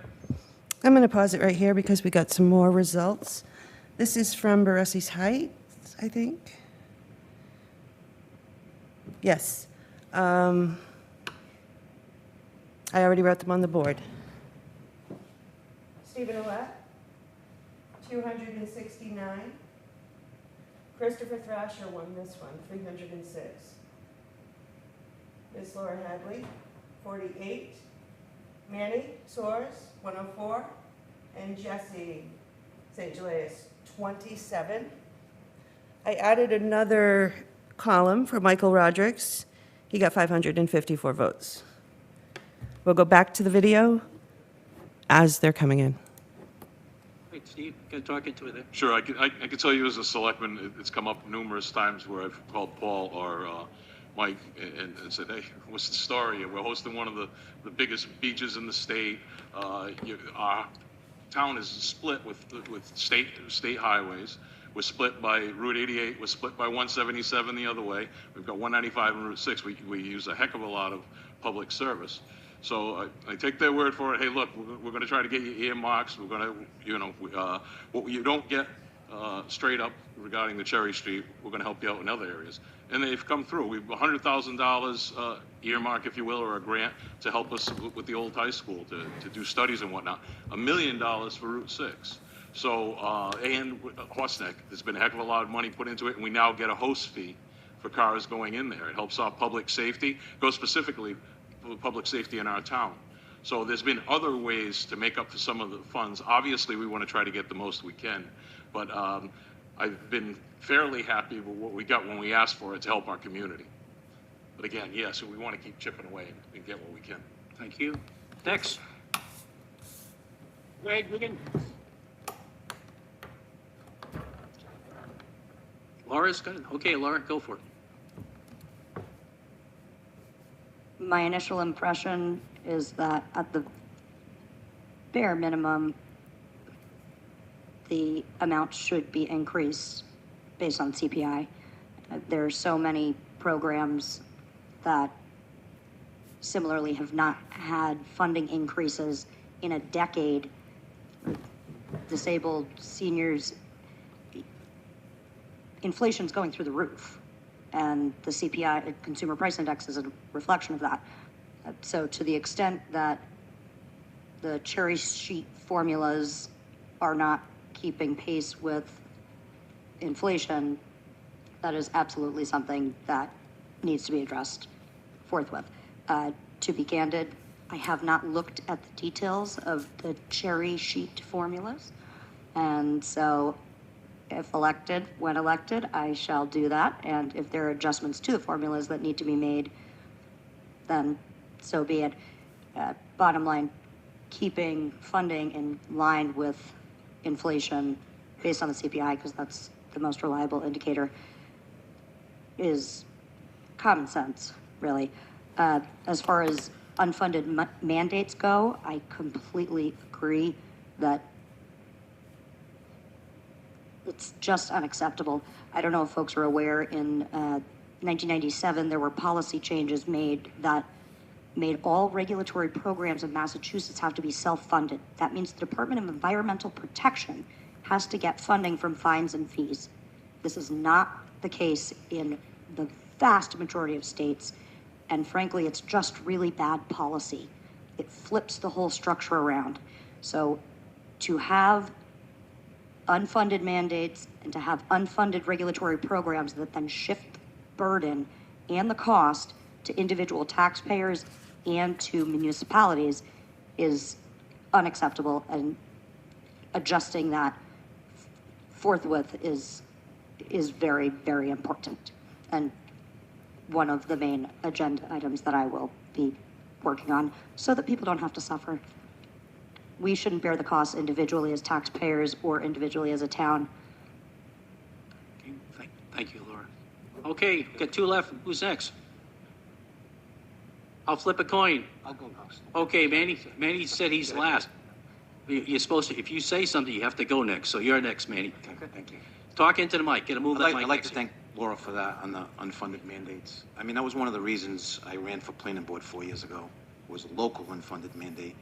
I'm going to pause it right here because we got some more results. This is from Baressi's Heights, I think. Yes. I already wrote them on the board. Stephen Ouellette, 269. Christopher Thrasher won this one, 306. Miss Laura Hadley, 48. Manny Soares, 104. And Jesse St. Julius, 27. I added another column for Michael Rodrigues. He got 554 votes. We'll go back to the video as they're coming in. Wait, Steve, you can talk into it. Sure, I can tell you as a selectman, it's come up numerous times where I've called Paul or Mike and said, hey, what's the story? We're hosting one of the biggest beaches in the state. Our town is split with state highways. We're split by Route 88. We're split by 177 the other way. We've got 195 and Route 6. We use a heck of a lot of public service. So I take their word for it. Hey, look, we're going to try to get you earmarks. We're going to, what you don't get straight up regarding the Cherry Street, we're going to help you out in other areas. And they've come through. We've $100,000 earmark, if you will, or a grant to help us with the old high school to do studies and whatnot. $1 million for Route 6. So, and Horseneck, there's been a heck of a lot of money put into it, and we now get a host fee for cars going in there. It helps our public safety, goes specifically for public safety in our town. So there's been other ways to make up for some of the funds. Obviously, we want to try to get the most we can, but I've been fairly happy with what we got when we asked for it to help our community. But again, yes, we want to keep chipping away and get what we can. Thank you. Next. Greg Wigan. Laura's good. Okay, Laura, go for it. My initial impression is that at the bare minimum, the amount should be increased based on CPI. There are so many programs that similarly have not had funding increases in a decade. Disabled seniors, inflation's going through the roof, and the CPI, Consumer Price Index, is a reflection of that. So to the extent that the cherry sheet formulas are not keeping pace with inflation, that is absolutely something that needs to be addressed forthwith. To be candid, I have not looked at the details of the cherry sheet formulas, and so if elected, when elected, I shall do that. And if there are adjustments to the formulas that need to be made, then so be it. Bottom line, keeping funding in line with inflation based on the CPI, because that's the most reliable indicator, is common sense, really. As far as unfunded mandates go, I completely agree that it's just unacceptable. I don't know if folks are aware, in 1997, there were policy changes made that made all regulatory programs in Massachusetts have to be self-funded. That means the Department of Environmental Protection has to get funding from fines and fees. This is not the case in the vast majority of states, and frankly, it's just really bad policy. It flips the whole structure around. So to have unfunded mandates and to have unfunded regulatory programs that then shift the burden and the cost to individual taxpayers and to municipalities is unacceptable, and adjusting that forthwith is very, very important, and one of the main agenda items that I will be working on so that people don't have to suffer. We shouldn't bear the costs individually as taxpayers or individually as a town. Thank you, Laura. Okay, got two left. Who's next? I'll flip a coin. I'll go next. Okay, Manny said he's last. You're supposed to, if you say something, you have to go next. So you're next, Manny. Okay, thank you. Talk into the mic. Get a move that mic. I'd like to thank Laura for that on the unfunded mandates. I mean, that was one of the reasons I ran for planning board 4 years ago, was a local unfunded mandate.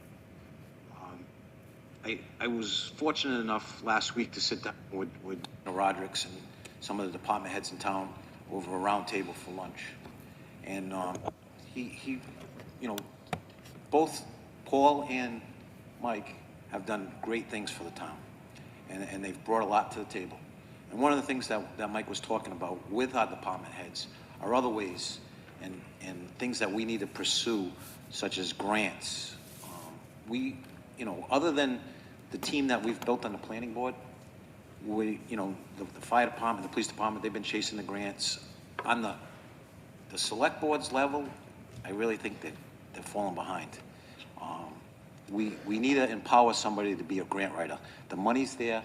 I was fortunate enough last week to sit down with Roderick's and some of the department heads in town over a round table for lunch. And he, you know, both Paul and Mike have done great things for the town. And they've brought a lot to the table. And one of the things that Mike was talking about with our department heads are other ways and things that we need to pursue, such as grants. We, you know, other than the team that we've built on the planning board, we, you know, the fire department, the police department, they've been chasing the grants. On the select board's level, I really think that they're falling behind. We need to empower somebody to be a grant writer. The money's there.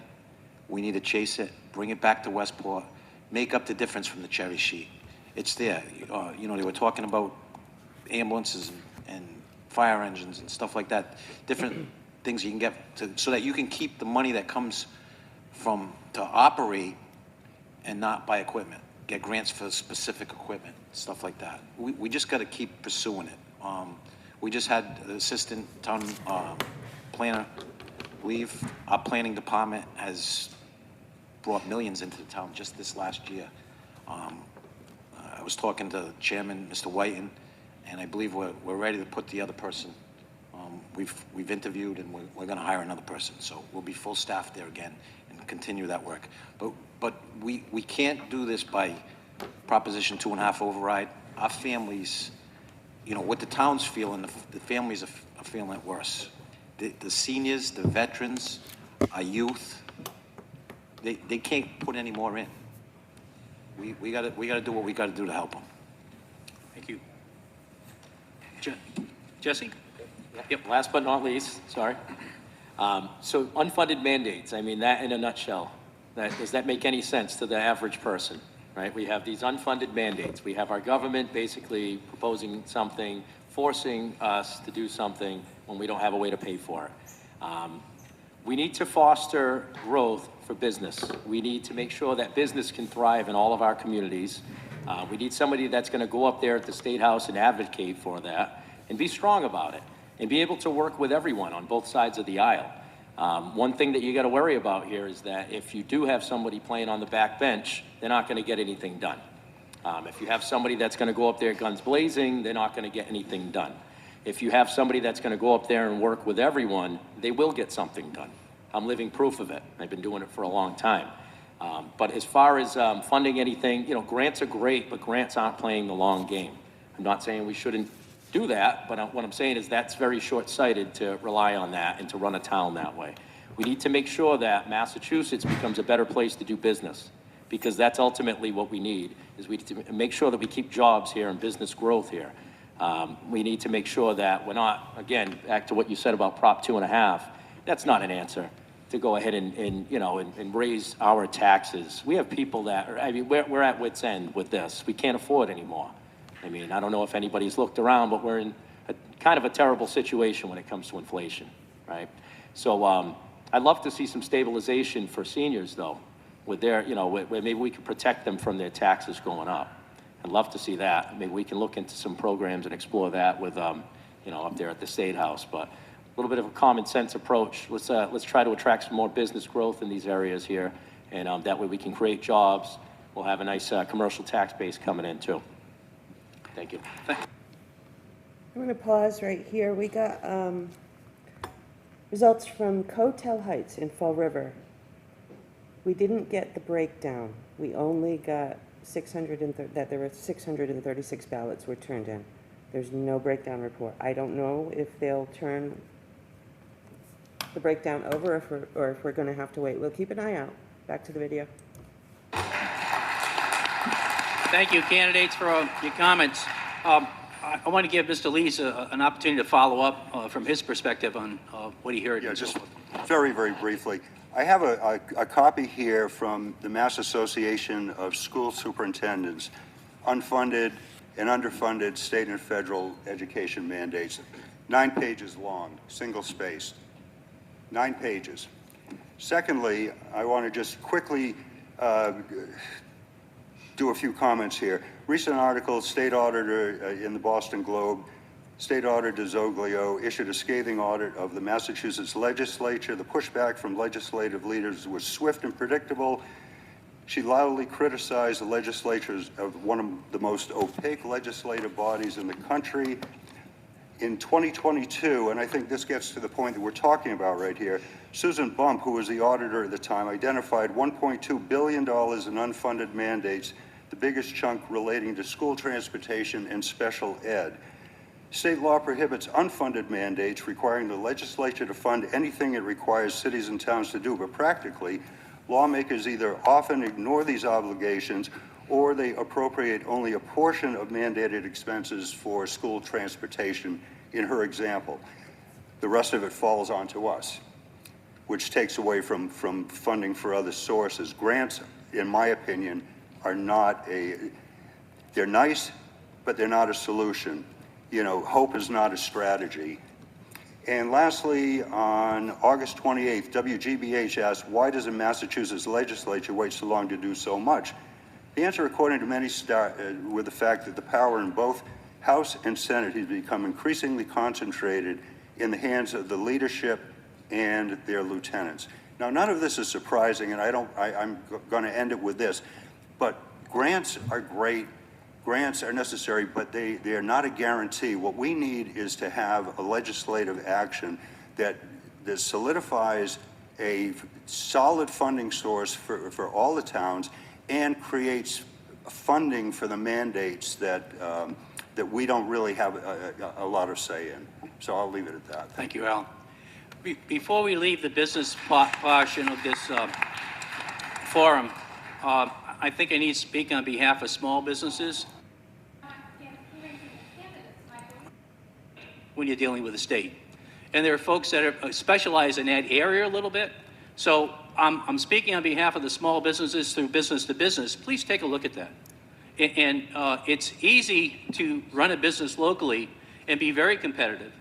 We need to chase it, bring it back to Westport, make up the difference from the cherry sheet. It's there. You know, they were talking about ambulances and fire engines and stuff like that, different things you can get to, so that you can keep the money that comes from to operate and not buy equipment, get grants for specific equipment, stuff like that. We just got to keep pursuing it. We just had the assistant town planner leave. Our planning department has brought millions into the town just this last year. I was talking to Chairman Mr. Whiten, and I believe we're ready to put the other person. We've interviewed, and we're going to hire another person, so we'll be full staff there again and continue that work. But we can't do this by Proposition 2.5 override. Our families, you know, what the town's feeling, the families are feeling it worse. The seniors, the veterans, our youth, they can't put any more in. We got to do what we got to do to help them. Thank you. Jesse? Yep, last but not least, sorry. So unfunded mandates, I mean, that in a nutshell, does that make any sense to the average person, right? We have these unfunded mandates. We have our government basically proposing something, forcing us to do something when we don't have a way to pay for it. We need to foster growth for business. We need to make sure that business can thrive in all of our communities. We need somebody that's going to go up there at the State House and advocate for that and be strong about it and be able to work with everyone on both sides of the aisle. One thing that you got to worry about here is that if you do have somebody playing on the back bench, they're not going to get anything done. If you have somebody that's going to go up there guns blazing, they're not going to get anything done. If you have somebody that's going to go up there and work with everyone, they will get something done. I'm living proof of it. I've been doing it for a long time. But as far as funding anything, you know, grants are great, but grants aren't playing the long game. I'm not saying we shouldn't do that, but what I'm saying is that's very short-sighted to rely on that and to run a town that way. We need to make sure that Massachusetts becomes a better place to do business, because that's ultimately what we need, is we need to make sure that we keep jobs here and business growth here. We need to make sure that we're not, again, back to what you said about Prop 2.5, that's not an answer to go ahead and raise our taxes. We have people that are, I mean, we're at wit's end with this. We can't afford anymore. I mean, I don't know if anybody's looked around, but we're in kind of a terrible situation when it comes to inflation, right? So I'd love to see some stabilization for seniors, though, with their, you know, where maybe we could protect them from their taxes going up. I'd love to see that. Maybe we can look into some programs and explore that with, you know, up there at the State House. But a little bit of a common sense approach. Let's try to attract some more business growth in these areas here, and that way we can create jobs. We'll have a nice commercial tax base coming in, too. Thank you. I'm going to pause right here. We got results from Cotel Heights in Fall River. We didn't get the breakdown. We only got that there were 636 ballots were turned in. There's no breakdown report. I don't know if they'll turn the breakdown over or if we're going to have to wait. We'll keep an eye out. Back to the video. Thank you, candidates, for your comments. I want to give Mr. Lees an opportunity to follow up from his perspective on what he heard. Yeah, just very, very briefly. I have a copy here from the Mass Association of School Superintendents, unfunded and underfunded state and federal education mandates. 9 pages long, single-spaced. 9 pages. Secondly, I want to just quickly do a few comments here. Recent article, State Auditor in the Boston Globe, State Auditor DeZoglio issued a scathing audit of the Massachusetts legislature. The pushback from legislative leaders was swift and predictable. She loudly criticized the legislatures of one of the most opaque legislative bodies in the country. In 2022, and I think this gets to the point that we're talking about right here, Susan Bump, who was the auditor at the time, identified $1.2 billion in unfunded mandates, the biggest chunk relating to school transportation and special ed. State law prohibits unfunded mandates requiring the legislature to fund anything it requires cities and towns to do, but practically, lawmakers either often ignore these obligations or they appropriate only a portion of mandated expenses for school transportation, in her example. The rest of it falls onto us, which takes away from funding for other sources. Grants, in my opinion, are not they're nice, but they're not a solution. You know, hope is not a strategy. And lastly, on August 28th, WGBH asked, why does the Massachusetts legislature wait so long to do so much? The answer, according to many, with the fact that the power in both House and Senate has become increasingly concentrated in the hands of the leadership and their lieutenants. Now, none of this is surprising, and I'm going to end it with this, but grants are great. Grants are necessary, but they are not a guarantee. What we need is to have a legislative action that solidifies a solid funding source for all the towns and creates funding for the mandates that we don't really have a lot of say in. So I'll leave it at that. Thank you, Al. Before we leave the business portion of this forum, I think I need to speak on behalf of small businesses when you're dealing with the state. And there are folks that are specialize in that area a little bit. So I'm speaking on behalf of the small businesses through business to business. Please take a look at that. And it's easy to run a business locally and be very competitive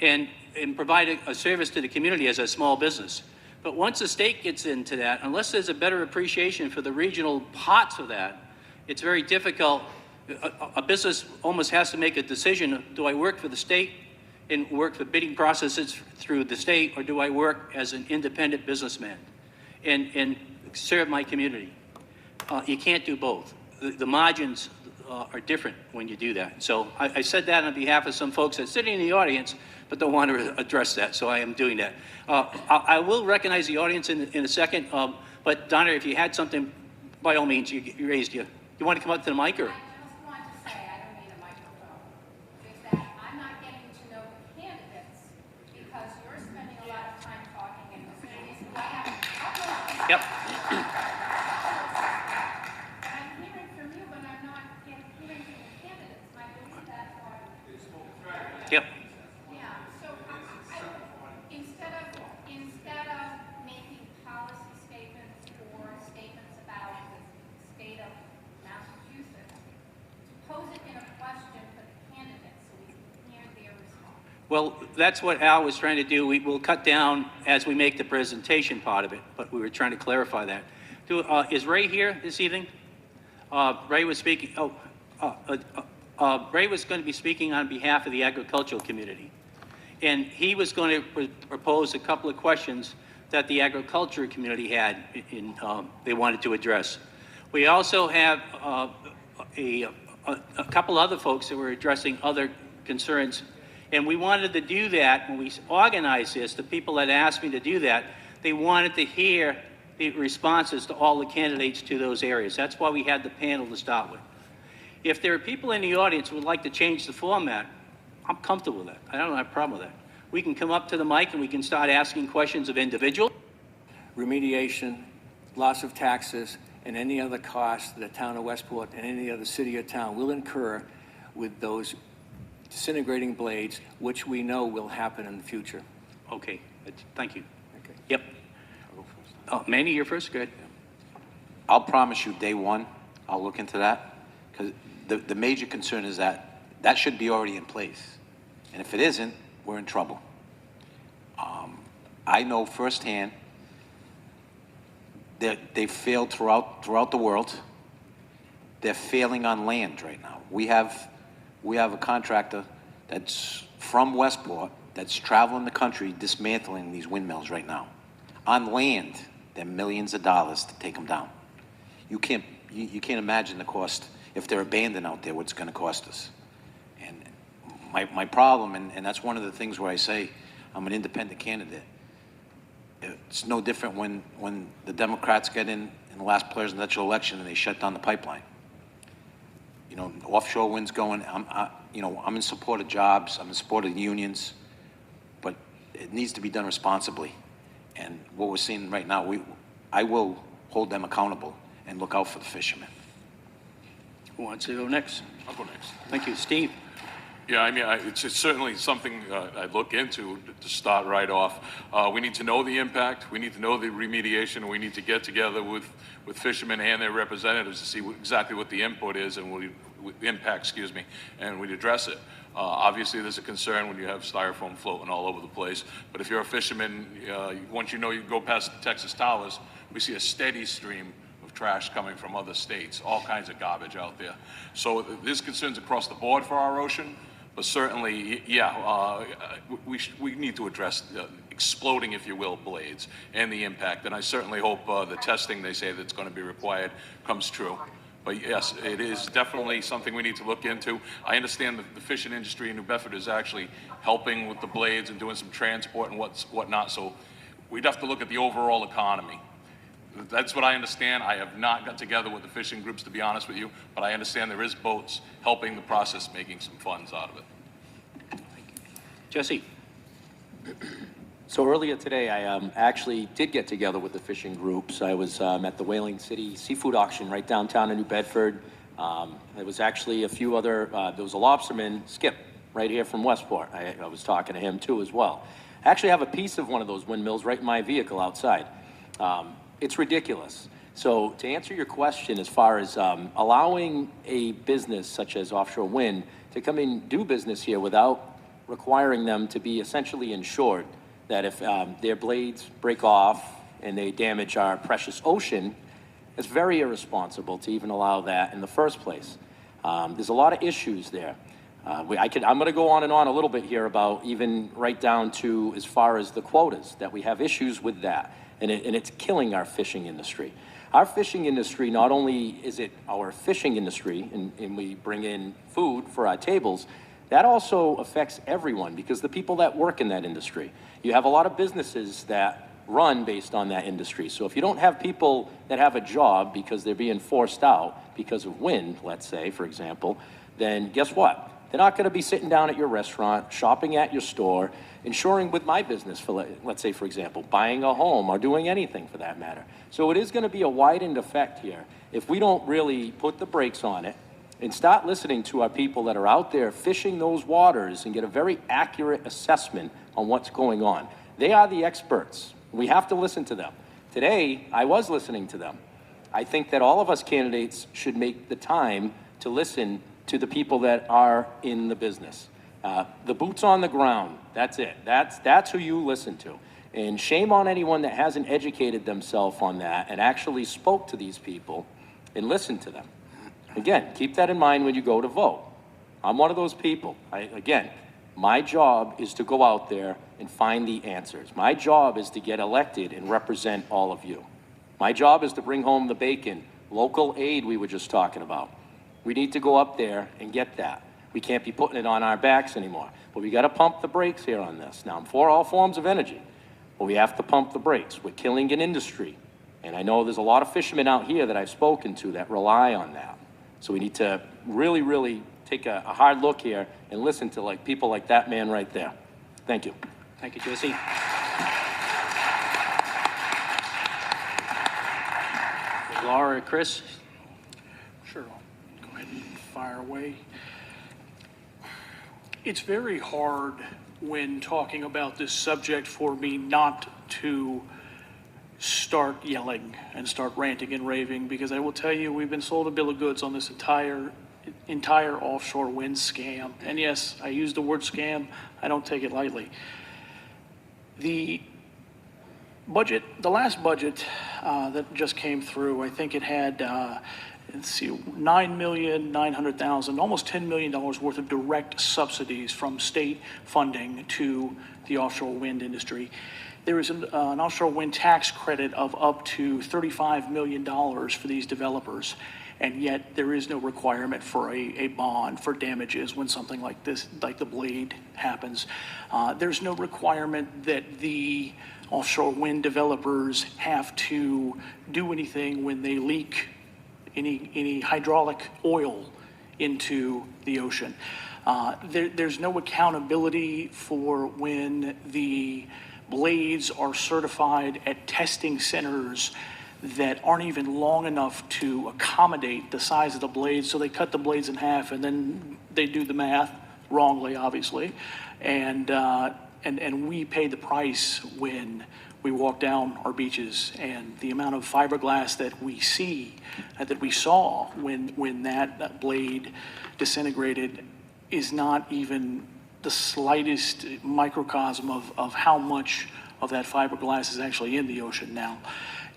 and provide a service to the community as a small business. But once the state gets into that, unless there's a better appreciation for the regional parts of that, it's very difficult. A business almost has to make a decision, do I work for the state and work for bidding processes through the state, or do I work as an independent businessman and serve my community? You can't do both. The margins are different when you do that. So I said that on behalf of some folks that are sitting in the audience but don't want to address that, so I am doing that. I will recognize the audience in a second, but Donna, if you had something, by all means, you raised you. You want to come up to the mic, or? Yep. I'm hearing from you, but I'm not hearing from the candidates. I believe that part. Yep. Yeah. So instead of making policy statements or statements about the state of Massachusetts, pose it in a question for the candidates so we can hear their response. Well, that's what Al was trying to do. We will cut down as we make the presentation part of it, but we were trying to clarify that. Is Ray here this evening? Ray was speaking. Ray was going to be speaking on behalf of the agricultural community, and he was going to propose a couple of questions that the agriculture community had they wanted to address. We also have a couple other folks that were addressing other concerns. And we wanted to do that when we organized this. The people that asked me to do that, they wanted to hear the responses to all the candidates to those areas. That's why we had the panel to start with. If there are people in the audience who would like to change the format, I'm comfortable with that. I don't have a problem with that. We can come up to the mic and we can start asking questions of individuals. Remediation, loss of taxes, and any other costs that the town of Westport and any other city or town will incur with those disintegrating blades, which we know will happen in the future. Okay, thank you. Okay. Yep. I'll go first. Oh, Manny, you're first, good. I'll promise you, day one, I'll look into that, because the major concern is that that should be already in place. And if it isn't, we're in trouble. I know firsthand that they've failed throughout the world. They're failing on land right now. We have a contractor that's from Westport that's traveling the country dismantling these windmills right now. On land, they're millions of dollars to take them down. You can't imagine the cost if they're abandoned out there, what it's going to cost us. And my problem, and that's one of the things where I say I'm an independent candidate. It's no different when the Democrats get in the last presidential election and they shut down the pipeline. You know, offshore wind's going. I'm in support of jobs. I'm in support of unions, but it needs to be done responsibly. And what we're seeing right now, I will hold them accountable and look out for the fishermen. Who wants to go next? I'll go next. Thank you. Steve? Yeah, I mean, it's certainly something I'd look into to start right off. We need to know the impact, we need to know the remediation, and we need to get together with fishermen and their representatives to see exactly what the input is and impact, and we'd address it. Obviously, there's a concern when you have styrofoam floating all over the place, but if you're a fisherman, once you know you go past the Texas Towers, we see a steady stream of trash coming from other states, all kinds of garbage out there. So there's concerns across the board for our ocean. But certainly, yeah, we need to address exploding, if you will, blades and the impact. And I certainly hope the testing they say that's going to be required comes true. But yes, it is definitely something we need to look into. I understand that the fishing industry in New Bedford is actually helping with the blades and doing some transport and whatnot. So we'd have to look at the overall economy. That's what I understand. I have not got together with the fishing groups, to be honest with you, but I understand there is boats helping the process, making some funds out of it. Jesse? So earlier today, I actually did get together with the fishing groups. I was at the Whaling City Seafood Auction right downtown in New Bedford. There was actually a few other, there was a lobsterman, Skip, right here from Westport. I was talking to him too as well. I actually have a piece of one of those windmills right in my vehicle outside. It's ridiculous. So to answer your question, as far as allowing a business such as offshore wind to come and do business here without requiring them to be essentially insured, that if their blades break off and they damage our precious ocean, it's very irresponsible to even allow that in the first place. There's a lot of issues there. I'm going to go on and on a little bit here about even right down to as far as the quotas, that we have issues with that. And it's killing our fishing industry. Our fishing industry, not only is it our fishing industry, and we bring in food for our tables, that also affects everyone, because the people that work in that industry, you have a lot of businesses that run based on that industry. So if you don't have people that have a job because they're being forced out because of wind, let's say, for example, then guess what? They're not going to be sitting down at your restaurant, shopping at your store, insuring with my business, for, let's say, for example, buying a home or doing anything for that matter. So it is going to be a widened effect here if we don't really put the brakes on it and start listening to our people that are out there fishing those waters and get a very accurate assessment on what's going on. They are the experts. We have to listen to them. Today, I was listening to them. I think that all of us candidates should make the time to listen to the people that are in the business. The boots on the ground, that's it. That's who you listen to. And shame on anyone that hasn't educated themselves on that and actually spoke to these people and listened to them. Again, keep that in mind when you go to vote. I'm one of those people. Again, my job is to go out there and find the answers. My job is to get elected and represent all of you. My job is to bring home the bacon, local aid we were just talking about. We need to go up there and get that. We can't be putting it on our backs anymore. But we got to pump the brakes here on this. Now, I'm for all forms of energy, but we have to pump the brakes. We're killing an industry. And I know there's a lot of fishermen out here that I've spoken to that rely on that. So we need to really, really take a hard look here and listen to people like that man right there. Thank you. Thank you, Jesse. Laura, Chris? Sure, I'll go ahead and fire away. It's very hard when talking about this subject for me not to start yelling and start ranting and raving, because I will tell you, we've been sold a bill of goods on this entire offshore wind scam. And yes, I use the word scam. I don't take it lightly. The last budget that just came through, I think it had, let's see, $9,900,000, almost $10 million worth of direct subsidies from state funding to the offshore wind industry. There is an offshore wind tax credit of up to $35 million for these developers, and yet there is no requirement for a bond for damages when something like this, like the blade, happens. There's no requirement that the offshore wind developers have to do anything when they leak any hydraulic oil into the ocean. There's no accountability for when the blades are certified at testing centers that aren't even long enough to accommodate the size of the blades, so they cut the blades in half and then they do the math wrongly, obviously, and we pay the price when we walk down our beaches, and the amount of fiberglass that we saw when that blade disintegrated is not even the slightest microcosm of how much of that fiberglass is actually in the ocean now.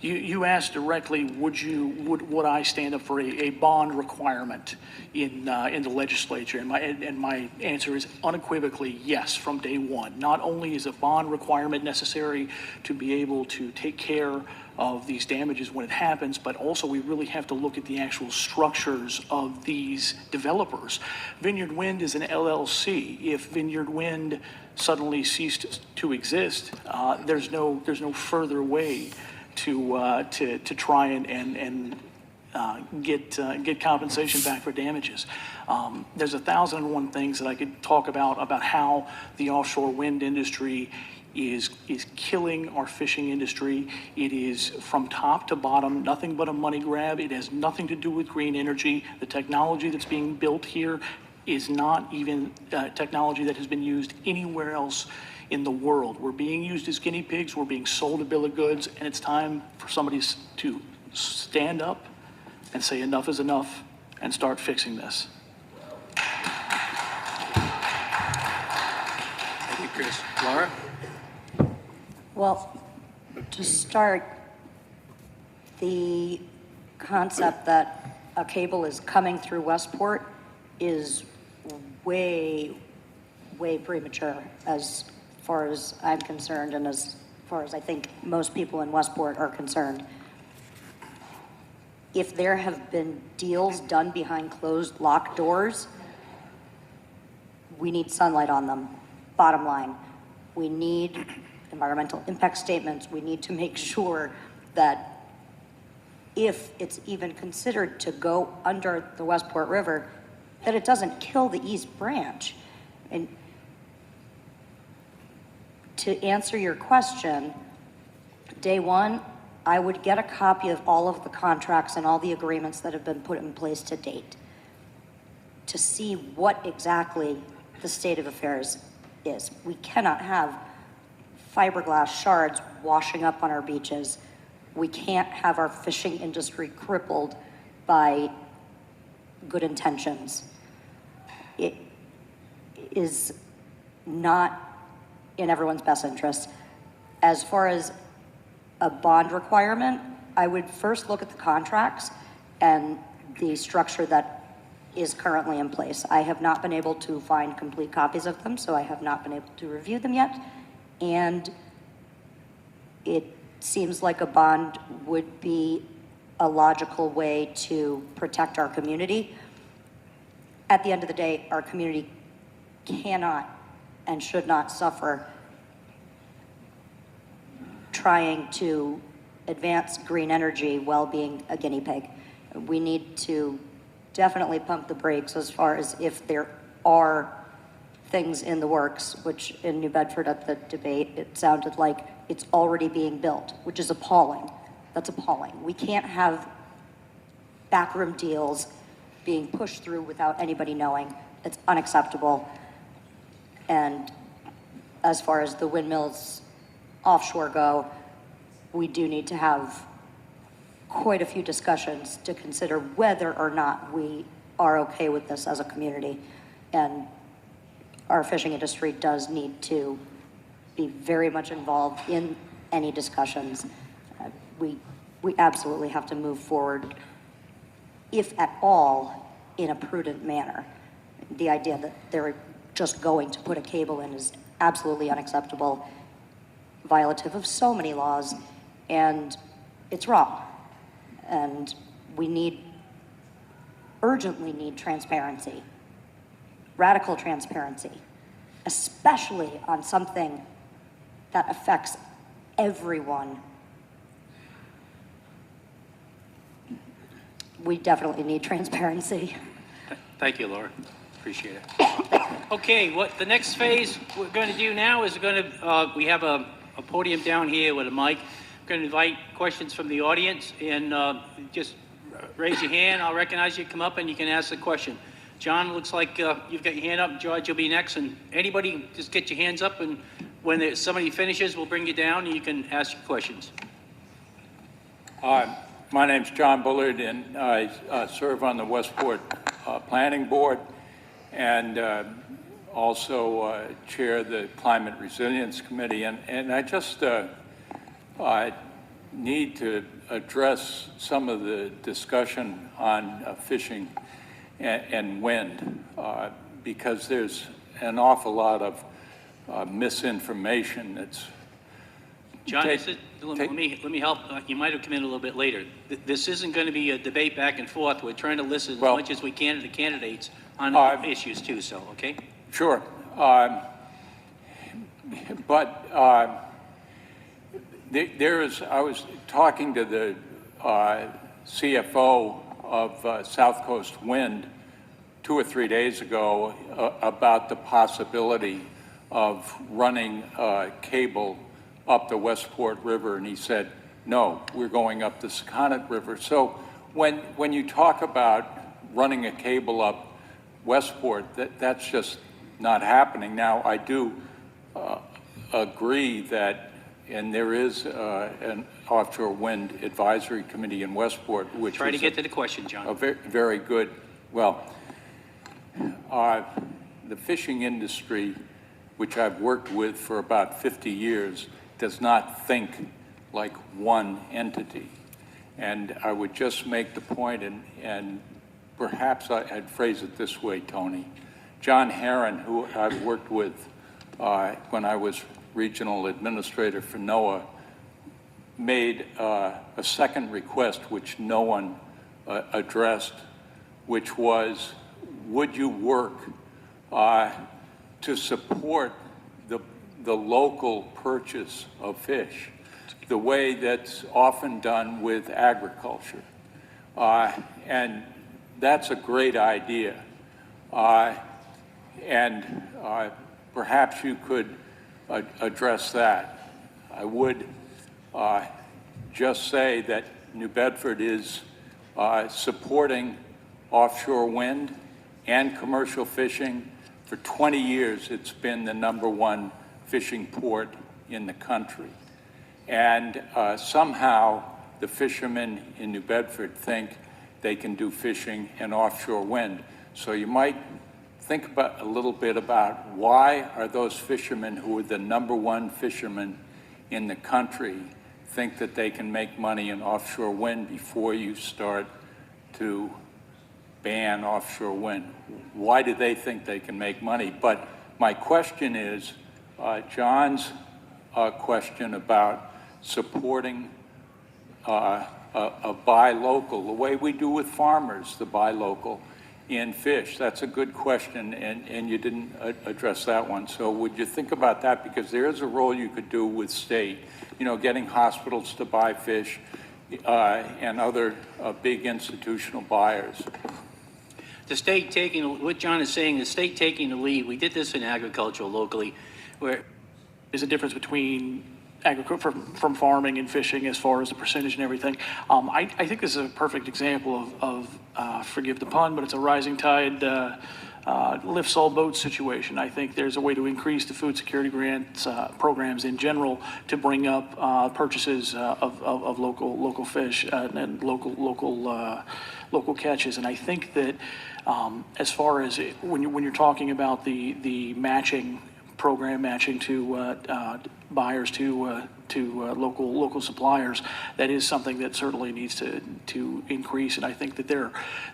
You asked directly, would I stand up for a bond requirement in the legislature? And my answer is unequivocally yes from day one. Not only is a bond requirement necessary to be able to take care of these damages when it happens, but also we really have to look at the actual structures of these developers. Vineyard Wind is an LLC. If Vineyard Wind suddenly ceased to exist, there's no further way to try and get compensation back for damages. There's 1,001 things that I could talk about how the offshore wind industry is killing our fishing industry. It is from top to bottom nothing but a money grab. It has nothing to do with green energy. The technology that's being built here is not even technology that has been used anywhere else in the world. We're being used as guinea pigs. We're being sold a bill of goods, and it's time for somebody to stand up and say enough is enough and start fixing this. Thank you, Chris. Laura? Well, to start, the concept that a cable is coming through Westport is way premature as far as I'm concerned, and as far as I think most people in Westport are concerned. If there have been deals done behind closed, locked doors, we need sunlight on them. Bottom line, we need environmental impact statements. We need to make sure that if it's even considered to go under the Westport River, that it doesn't kill the East Branch. And to answer your question, day one, I would get a copy of all of the contracts and all the agreements that have been put in place to date to see what exactly the state of affairs is. We cannot have fiberglass shards washing up on our beaches. We can't have our fishing industry crippled by good intentions. It is not in everyone's best interest. As far as a bond requirement, I would first look at the contracts and the structure that is currently in place. I have not been able to find complete copies of them, so I have not been able to review them yet. And it seems like a bond would be a logical way to protect our community. At the end of the day, our community cannot and should not suffer trying to advance green energy while being a guinea pig. We need to definitely pump the brakes as far as if there are things in the works, which in New Bedford at the debate, it sounded like it's already being built, which is appalling. That's appalling. We can't have backroom deals being pushed through without anybody knowing. It's unacceptable. And as far as the windmills offshore go, we do need to have quite a few discussions to consider whether or not we are okay with this as a community. And our fishing industry does need to be very much involved in any discussions. We absolutely have to move forward, if at all, in a prudent manner. The idea that they're just going to put a cable in is absolutely unacceptable, violative of so many laws, and it's wrong. And we urgently need transparency, radical transparency, especially on something that affects everyone. We definitely need transparency. Thank you, Laura. Appreciate it. Okay, what the next phase we're going to do now is we have a podium down here with a mic. We're going to invite questions from the audience, and just raise your hand. I'll recognize you. Come up and you can ask the question. John, looks like you've got your hand up. George, you'll be next. And anybody, just get your hands up, and when somebody finishes, we'll bring you down and you can ask your questions. My name's John Bullard, and I serve on the Westport Planning Board, and also chair the Climate Resilience Committee. And I just need to address some of the discussion on fishing and wind, because there's an awful lot of misinformation that's. John, let me help. You might have come in a little bit later. This isn't going to be a debate back and forth. We're trying to listen as much as we can to the candidates on issues too, so, okay? Sure. But I was talking to the CFO of South Coast Wind 2 or 3 days ago about the possibility of running cable up the Westport River, and he said, no, we're going up the Sakonnet River. So when you talk about running a cable up Westport, that's just not happening. Now, I do agree that, and there is an offshore wind advisory committee in Westport, which Try to get to the question, John. Very good. Well, the fishing industry, which I've worked with for about 50 years, does not think like one entity. And I would just make the point, and perhaps I'd phrase it this way, Tony. John Herron, who I've worked with when I was regional administrator for NOAA, made a second request which no one addressed, which was, would you work to support the local purchase of fish, the way that's often done with agriculture? And that's a great idea. And perhaps you could address that. I would just say that New Bedford is supporting offshore wind and commercial fishing. For 20 years, it's been the #1 fishing port in the country. And somehow the fishermen in New Bedford think they can do fishing and offshore wind. So you might think about a little bit about why are those fishermen who are the #1 fishermen in the country think that they can make money in offshore wind before you start to ban offshore wind. Why do they think they can make money? But my question is, John's question about supporting a buy local, the way we do with farmers, the buy local in fish. That's a good question, and you didn't address that one. So would you think about that? Because there is a role you could do with state, getting hospitals to buy fish and other big institutional buyers. The state taking, what John is saying, the state taking the lead. We did this in agriculture locally, where there's a difference between agriculture from farming and fishing as far as the percentage and everything. I think this is a perfect example of forgive the pun, but it's a rising tide lifts all boats situation. I think there's a way to increase the food security grants programs in general to bring up purchases of local fish and local catches. And I think that as far as when you're talking about the matching program, matching to buyers to local suppliers, that is something that certainly needs to increase. And I think that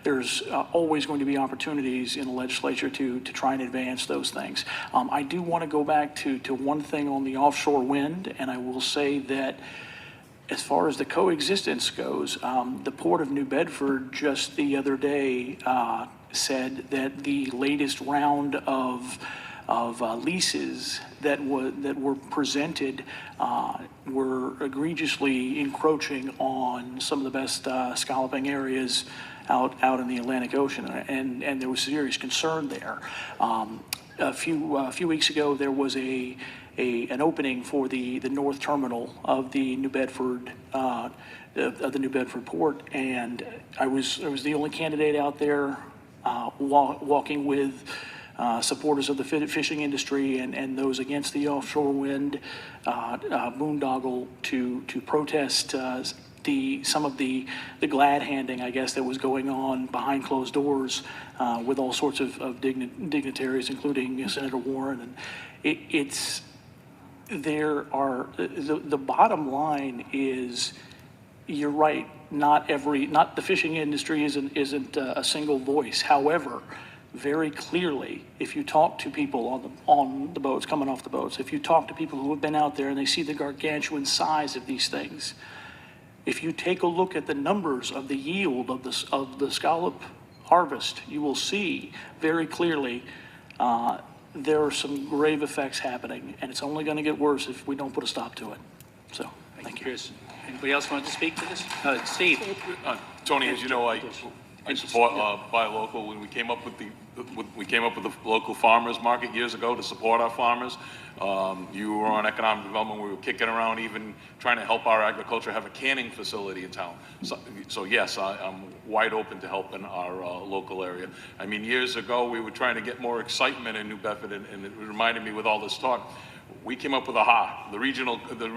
there's always going to be opportunities in the legislature to try and advance those things. I do want to go back to one thing on the offshore wind, and I will say that as far as the coexistence goes, the Port of New Bedford just the other day said that the latest round of leases that were presented were egregiously encroaching on some of the best scalloping areas out in the Atlantic Ocean, and there was serious concern there. A few weeks ago, there was an opening for the north terminal of the New Bedford port, and I was the only candidate out there walking with supporters of the fishing industry and those against the offshore wind boondoggle to protest some of the glad handing, I guess, that was going on behind closed doors with all sorts of dignitaries, including Senator Warren. And the bottom line is, you're right, not the fishing industry isn't a single voice. However, very clearly, if you talk to people on the boats, coming off the boats, if you talk to people who have been out there and they see the gargantuan size of these things, if you take a look at the numbers of the yield of the scallop harvest, you will see very clearly there are some grave effects happening, and it's only going to get worse if we don't put a stop to it. So, thank you. Chris, anybody else want to speak to this? Steve? Tony, as you know, I support buy local. When we came up with the local farmers market years ago to support our farmers. You were on economic development. We were kicking around even trying to help our agriculture have a canning facility in town. So yes, I'm wide open to helping our local area. I mean, years ago we were trying to get more excitement in New Bedford, and it reminded me with all this talk. We came up with the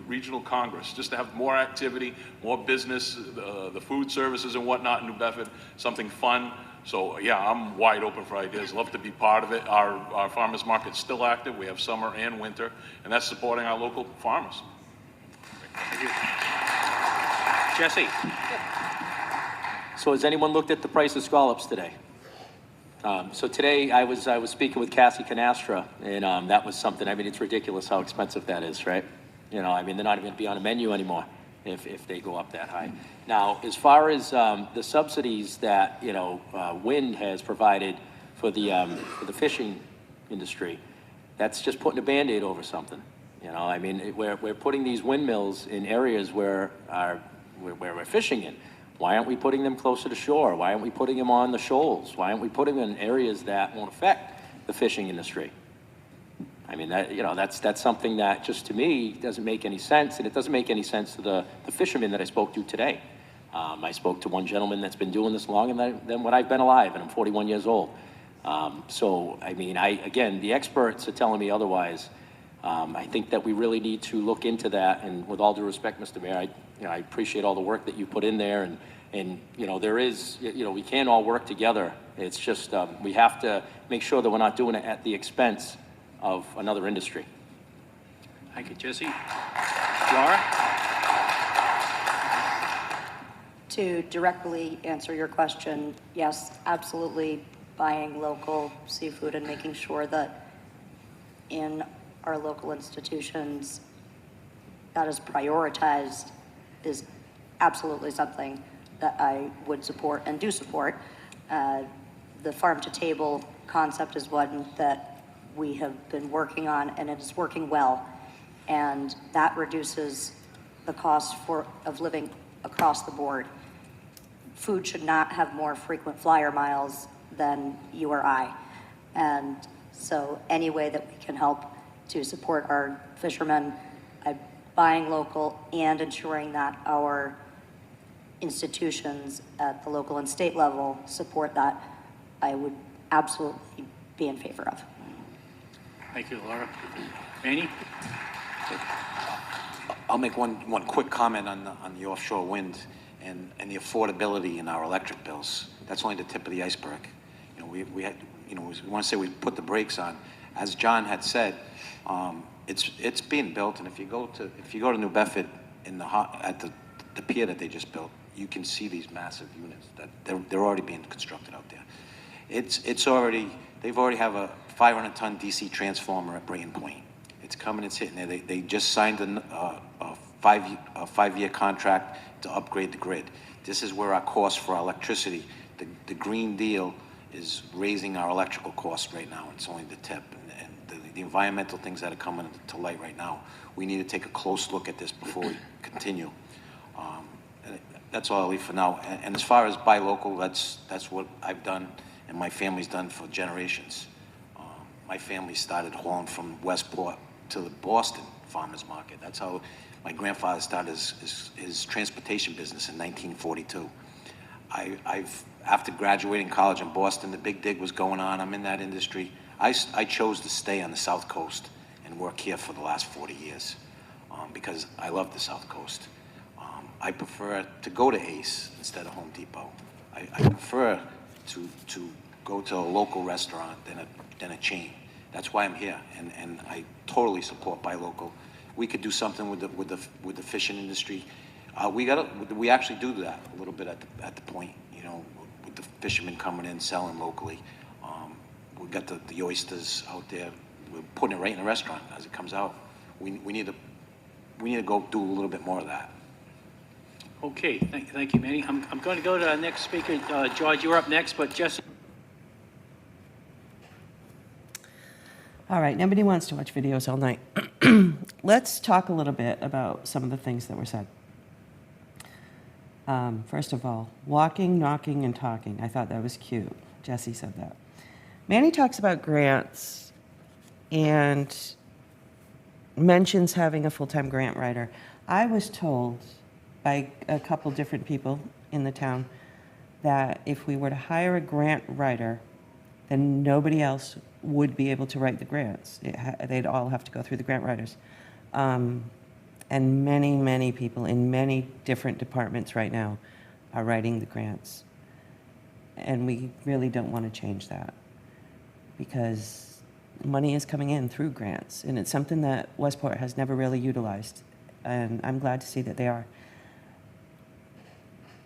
regional Congress, just to have more activity, more business, the food services and whatnot in New Bedford, something fun. So yeah, I'm wide open for ideas. Love to be part of it. Our farmers market's still active. We have summer and winter, and that's supporting our local farmers. Thank you. Jesse? So has anyone looked at the price of scallops today? So today I was speaking with Cassie Canastra, and that was something. I mean, it's ridiculous how expensive that is, right? You know, I mean, they're not even going to be on a menu anymore if they go up that high. Now, as far as the subsidies that Wind has provided for the fishing industry, that's just putting a Band-Aid over something. You know, I mean, we're putting these windmills in areas where we're fishing in. Why aren't we putting them closer to shore? Why aren't we putting them on the shoals? Why aren't we putting them in areas that won't affect the fishing industry? I mean, that's something that just to me doesn't make any sense, and it doesn't make any sense to the fishermen that I spoke to today. I spoke to one gentleman that's been doing this longer than what I've been alive, and I'm 41 years old. So, I mean, again, the experts are telling me otherwise. I think that we really need to look into that, and with all due respect, Mr. Mayor, I appreciate all the work that you put in there, and there is, we can all work together. It's just, we have to make sure that we're not doing it at the expense of another industry. Thank you, Jesse. Laura? To directly answer your question, yes, absolutely buying local seafood and making sure that in our local institutions that is prioritized is absolutely something that I would support and do support. The farm-to-table concept is one that we have been working on, and it is working well, and that reduces the cost of living across the board. Food should not have more frequent flyer miles than you or I, and so any way that we can help to support our fishermen, buying local and ensuring that our institutions at the local and state level support that, I would absolutely be in favor of. Thank you, Laura. Manny? I'll make one quick comment on the offshore wind and the affordability in our electric bills. That's only the tip of the iceberg. You know, we had, you know, we want to say we put the brakes on. As John had said, it's being built, and if you go to New Bedford at the pier that they just built, you can see these massive units that they're already being constructed out there. They've already have a 500-ton DC transformer at Brayton Point. It's coming, it's hitting there. They just signed a 5-year contract to upgrade the grid. This is where our costs for our electricity, the Green Deal is raising our electrical costs right now. It's only the tip. And the environmental things that are coming to light right now, we need to take a close look at this before we continue. That's all I'll leave for now. And as far as buy local, that's what I've done and my family's done for generations. My family started hauling from Westport to the Boston Farmers Market. That's how my grandfather started his transportation business in 1942. After graduating college in Boston, the big dig was going on. I'm in that industry. I chose to stay on the South Coast and work here for the last 40 years because I love the South Coast. I prefer to go to Ace instead of Home Depot. I prefer to go to a local restaurant than a chain. That's why I'm here, and I totally support buy local. We could do something with the fishing industry. We actually do that a little bit at the point, you know, with the fishermen coming in selling locally. We've got the oysters out there. We're putting it right in the restaurant as it comes out. We need to go do a little bit more of that. Okay, thank you, Manny. I'm going to go to our next speaker. George, you're up next, but Jesse. All right, nobody wants to watch videos all night. Let's talk a little bit about some of the things that were said. First of all, walking, knocking, and talking. I thought that was cute. Jesse said that. Manny talks about grants and mentions having a full-time grant writer. I was told by a couple different people in the town that if we were to hire a grant writer, then nobody else would be able to write the grants. They'd all have to go through the grant writers. And many, many people in many different departments right now are writing the grants. And we really don't want to change that because money is coming in through grants. And it's something that Westport has never really utilized. And I'm glad to see that they are.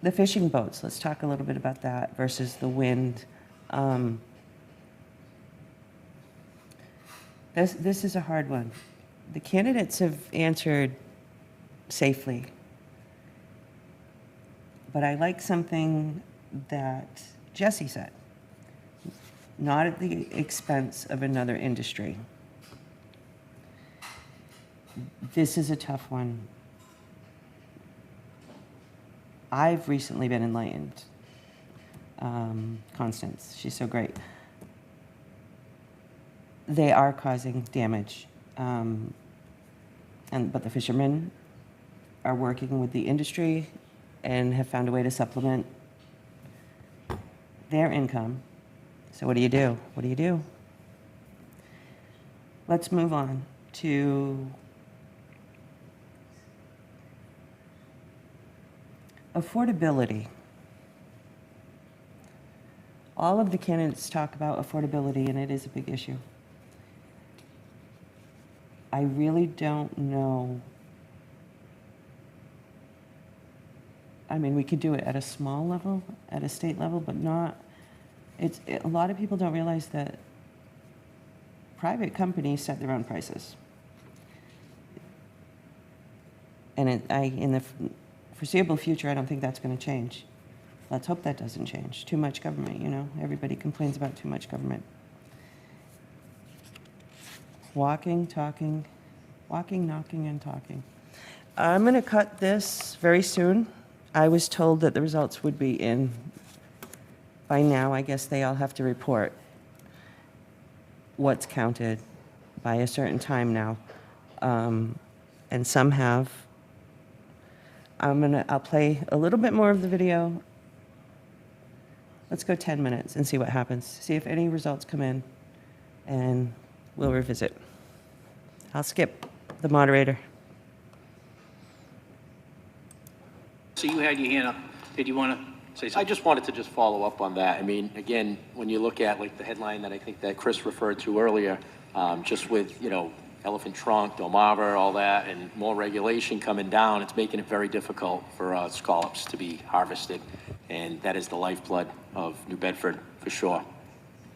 The fishing boats, let's talk a little bit about that versus the wind. This is a hard one. The candidates have answered safely. But I like something that Jesse said, not at the expense of another industry. This is a tough one. I've recently been enlightened. Constance, she's so great. They are causing damage. But the fishermen are working with the industry and have found a way to supplement their income. So what do you do? What do you do? Let's move on to affordability. All of the candidates talk about affordability, and it is a big issue. I really don't know. I mean, we could do it at a small level, at a state level, but not. A lot of people don't realize that private companies set their own prices. And in the foreseeable future, I don't think that's going to change. Let's hope that doesn't change. Too much government, you know? Everybody complains about too much government. Walking, talking, knocking, and talking. I'm going to cut this very soon. I was told that the results would be in by now. I guess they all have to report what's counted by a certain time now. And some have. I'll play a little bit more of the video Let's go 10 minutes and see what happens. See if any results come in, and we'll revisit. I'll skip the moderator. So you had your hand up. Did you want to say something? I just wanted to just follow up on that. I mean, again, when you look at like the headline that I think that Chris referred to earlier, just with, you know, Elephant Trunk, Delmarva, all that, and more regulation coming down, it's making it very difficult for scallops to be harvested. And that is the lifeblood of New Bedford, for sure.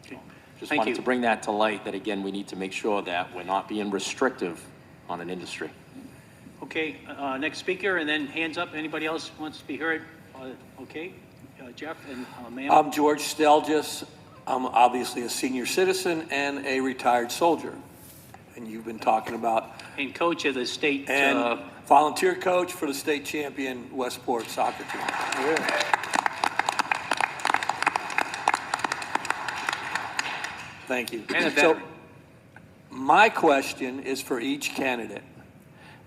Okay. Just Thank wanted you. to bring that to light, that again, we need to make sure that we're not being restrictive on an industry. Okay, next speaker, and then hands up. Anybody else wants to be heard? Okay, Jeff and ma'am. I'm George Stelgis. I'm obviously a senior citizen and a retired soldier. And you've been talking about... And coach of the state... And volunteer coach for the state champion Westport soccer team. Yeah. Thank you. And a So, veteran. my question is for each candidate.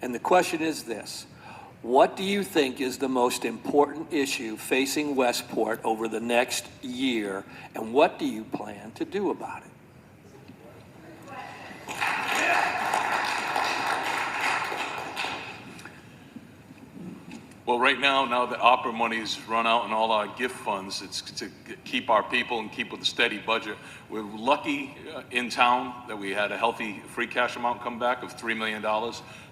And the question is this: what do you think is the most important issue facing Westport over the next year, and what do you plan to do about it? Well, right now that opera money's run out and all our gift funds, it's to keep our people and keep with a steady budget. We're lucky in town that we had a healthy free cash amount come back of $3 million.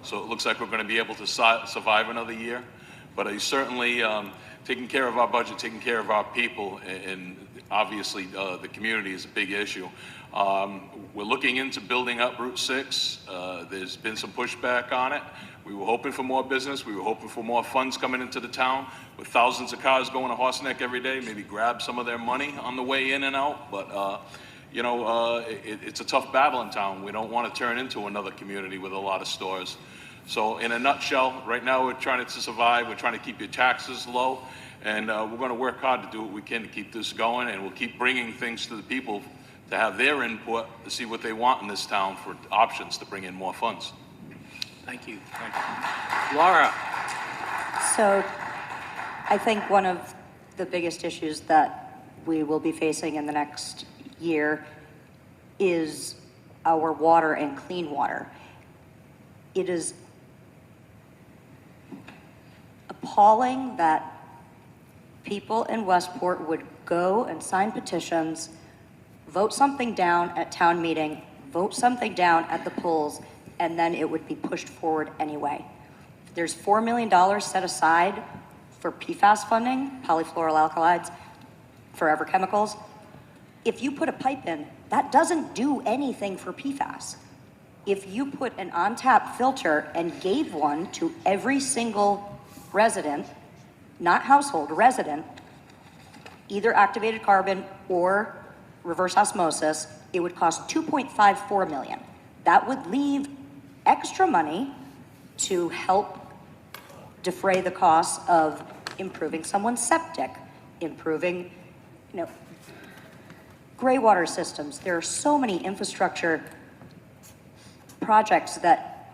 So it looks like we're going to be able to survive another year. But I certainly taking care of our budget, taking care of our people, and obviously the community is a big issue. We're looking into building up Route 6. There's been some pushback on it. We were hoping for more business. We were hoping for more funds coming into the town. With thousands of cars going to Horse Neck every day, maybe grab some of their money on the way in and out. But, you know, it's a tough battle in town. We don't want to turn into another community with a lot of stores. So in a nutshell, right now we're trying to survive. We're trying to keep your taxes low. And we're going to work hard to do what we can to keep this going. And we'll keep bringing things to the people to have their input, to see what they want in this town for options to bring in more funds. Thank you. Thank you. Laura. So I think one of the biggest issues that we will be facing in the next year is our water and clean water. It is appalling that people in Westport would go and sign petitions, vote something down at town meeting, vote something down at the polls, and then it would be pushed forward anyway. There's $4 million set aside for PFAS funding, polyfluoroalkylides, forever chemicals. If you put a pipe in, that doesn't do anything for PFAS. If you put an on-tap filter and gave one to every single resident, not household, resident, either activated carbon or reverse osmosis, it would cost $2.54 million. That would leave extra money to help defray the costs of improving someone's septic, improving, you know, gray water systems. There are so many infrastructure projects that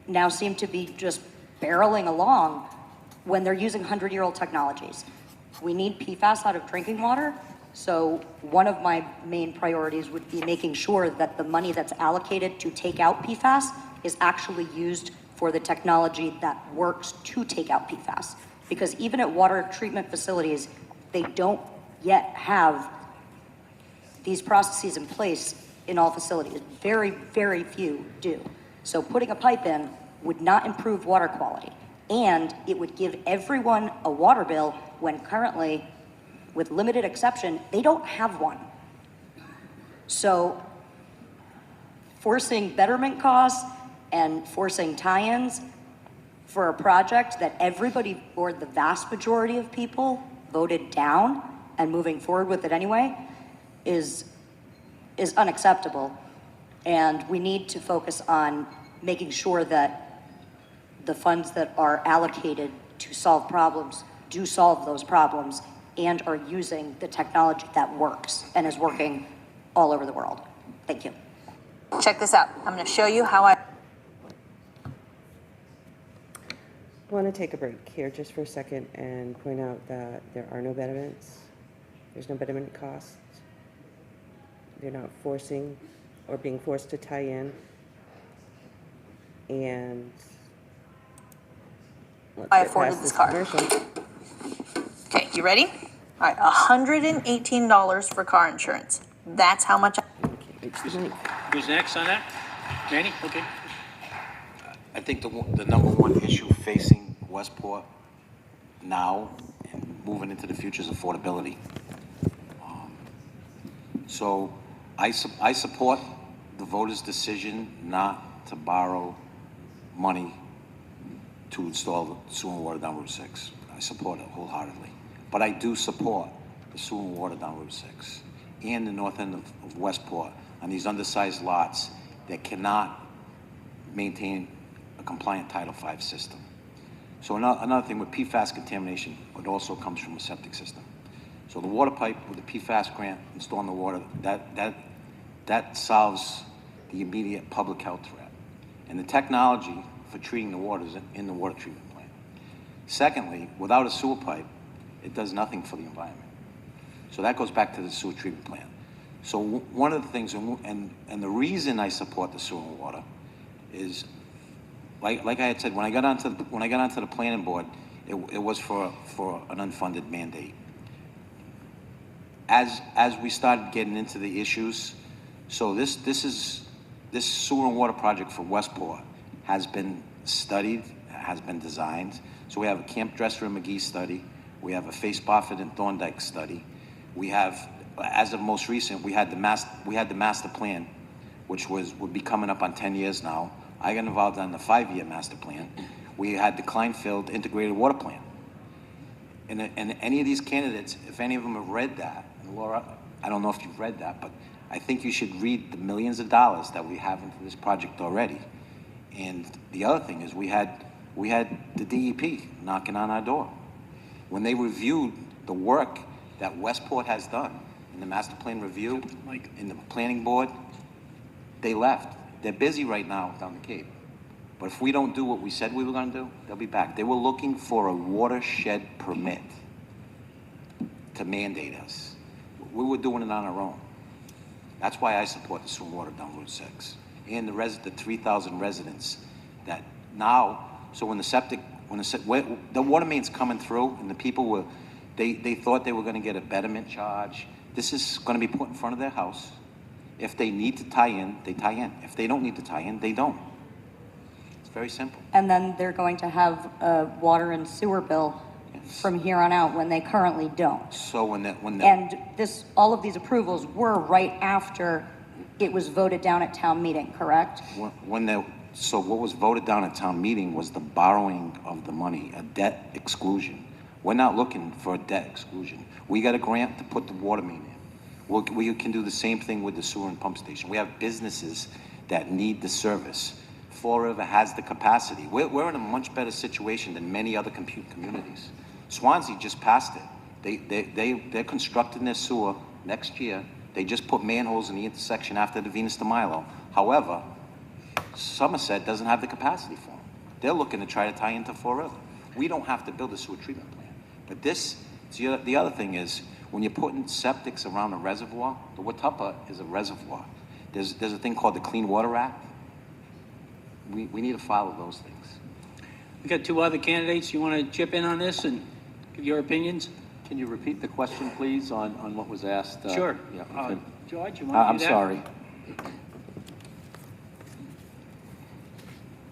now seem to be just barreling along when they're using 100-year-old technologies. We need PFAS out of drinking water, so one of my main priorities would be making sure that the money that's allocated to take out PFAS is actually used for the technology that works to take out PFAS. Because even at water treatment facilities, they don't yet have these processes in place in all facilities. Very, very few do. So putting a pipe in would not improve water quality. And it would give everyone a water bill when currently, with limited exception, they don't have one. So forcing betterment costs and forcing tie-ins for a project that everybody, or the vast majority of people, voted down and moving forward with it anyway is unacceptable. And we need to focus on making sure that the funds that are allocated to solve problems do solve those problems and are using the technology that works and is working all over the world. Thank you. Check this out. I'm going to show you how I want to take a break here just for a second and point out that there are no betterments There's no betterment costs. They're not forcing or being forced to tie in. And let's I get afforded past this car. commercial. Okay, you ready? All right, $118 for car insurance. That's how much. Who's next on that? Manny? Okay. I think the number one issue facing Westport now and moving into the future is affordability. So I support the voters' decision not to borrow money to install sewer and water down Route 6. I support it wholeheartedly. But I do support the sewer and water down Route 6 and the north end of Westport on these undersized lots that cannot maintain a compliant Title V system. So another thing with PFAS contamination, it also comes from a septic system. So the water pipe with the PFAS grant, installing the water, that solves the immediate public health threat. And the technology for treating the water is in the water treatment plant. Secondly, without a sewer pipe, it does nothing for the environment. So that goes back to the sewer treatment plant. So one of the things, and the reason I support the sewer and water is, like I had said, when I got onto the planning board, it was for an unfunded mandate. As we started getting into the issues, so this sewer and water project for Westport has been studied, has been designed. So we have a Camp Dresser and McGee study. We have a Face Boffett and Thorndike study. We have, as of most recent, we had the master plan, which would be coming up on 10 years now. I got involved on the 5-year master plan. We had the Kleinfeld integrated water plan. And any of these candidates, if any of them have read that, and Laura, I don't know if you've read that, but I think you should read the millions of dollars that we have into this project already. And the other thing is we had the DEP knocking on our door. When they reviewed the work that Westport has done in the master plan review, in the planning board, they left. They're busy right now down the Cape. But if we don't do what we said we were going to do, they'll be back. They were looking for a watershed permit to mandate us. We were doing it on our own. That's why I support the sewer and water down Route 6. And the 3,000 residents that now, so when the water main's coming through and the people they thought they were going to get a betterment charge. This is going to be put in front of their house. If they need to tie in, they tie in. If they don't need to tie in, they don't. It's very simple. And then they're going to have a water and sewer bill from here on out when they currently don't. So And all of these approvals were right after it was voted down at town meeting, correct? So what was voted down at town meeting was the borrowing of the money, a debt exclusion. We're not looking for a debt exclusion. We got a grant to put the water main in. We can do the same thing with the sewer and pump station. We have businesses that need the service. Fall River has the capacity. We're in a much better situation than many other communities. Swansea just passed it. They're constructing their sewer next year. They just put manholes in the intersection after the Venus de Milo. However, Somerset doesn't have the capacity for them. They're looking to try to tie into Fall River. We don't have to build a sewer treatment plant. But the other thing is, when you're putting septics around a reservoir, the Watuppa is a reservoir. There's a thing called the Clean Water Act. We need to follow those things. We got two other candidates. You want to chip in on this and give your opinions? Can you repeat the question, please, on what was asked? Sure. Yeah, okay. George, you want to do that? I'm sorry.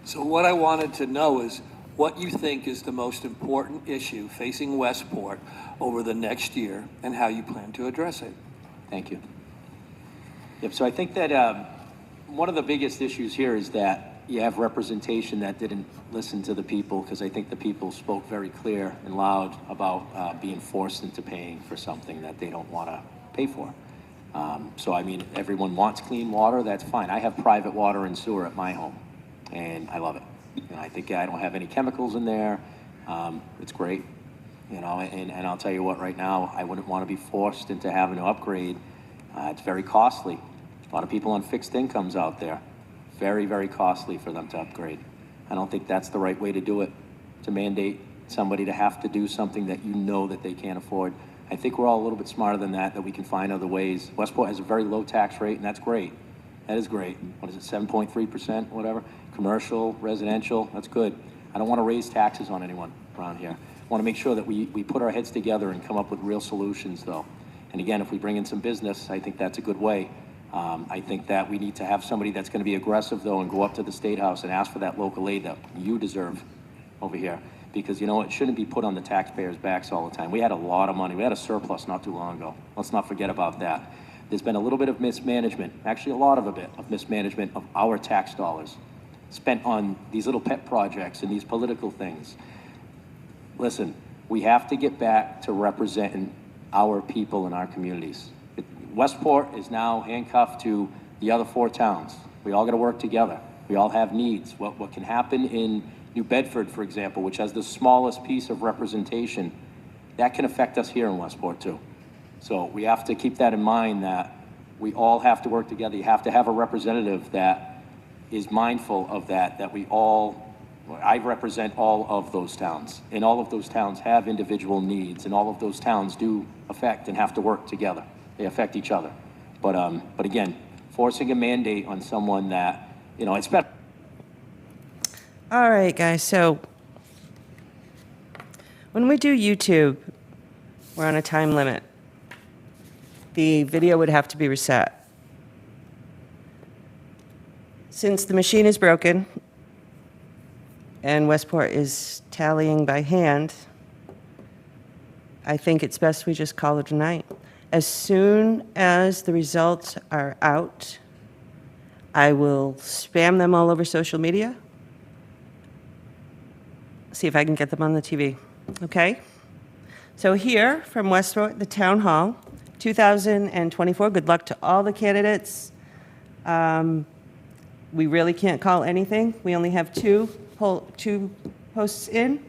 So what I wanted to know is what you think is the most important issue facing Westport over the next year and how you plan to address it. Thank you. Yep, so I think that one of the biggest issues here is that you have representation that didn't listen to the people, because I think the people spoke very clear and loud about being forced into paying for something that they don't want to pay for. So, I mean, everyone wants clean water, that's fine. I have private water and sewer at my home, and I love it. And I think I don't have any chemicals in there. It's great, you know, and I'll tell you what, right now, I wouldn't want to be forced into having to upgrade. It's very costly. A lot of people on fixed incomes out there. Very, very costly for them to upgrade. I don't think that's the right way to do it, to mandate somebody to have to do something that you know that they can't afford. I think we're all a little bit smarter than that we can find other ways. Westport has a very low tax rate, and that's great. That is great. What is it, 7.3%, whatever? Commercial, residential, that's good. I don't want to raise taxes on anyone around here. I want to make sure that we put our heads together and come up with real solutions, though. And again, if we bring in some business, I think that's a good way. I think that we need to have somebody that's going to be aggressive, though, and go up to the State House and ask for that local aid that you deserve over here. Because, you know, it shouldn't be put on the taxpayers' backs all the time. We had a lot of money. We had a surplus not too long ago. Let's not forget about that. There's been a little bit of mismanagement, actually a lot of mismanagement of our tax dollars spent on these little pet projects and these political things. Listen, we have to get back to representing our people in our communities. Westport is now handcuffed to the other 4 towns. We all got to work together. We all have needs. What can happen in New Bedford, for example, which has the smallest piece of representation, that can affect us here in Westport too. So we have to keep that in mind, that we all have to work together. You have to have a representative that is mindful of that we all, I represent all of those towns, and all of those towns have individual needs, and all of those towns do affect and have to work together. They affect each other. But again, forcing a mandate on someone that, you know, it's better. All right, guys, so when we do YouTube, we're on a time limit. The video would have to be reset. Since the machine is broken and Westport is tallying by hand, I think it's best we just call it a night. As soon as the results are out, I will spam them all over social media. See if I can get them on the TV, okay? So here from Westport, the Town Hall, 2024, good luck to all the candidates. We really can't call anything. We only have two posts in.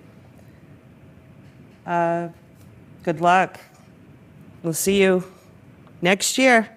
Good luck. We'll see you next year.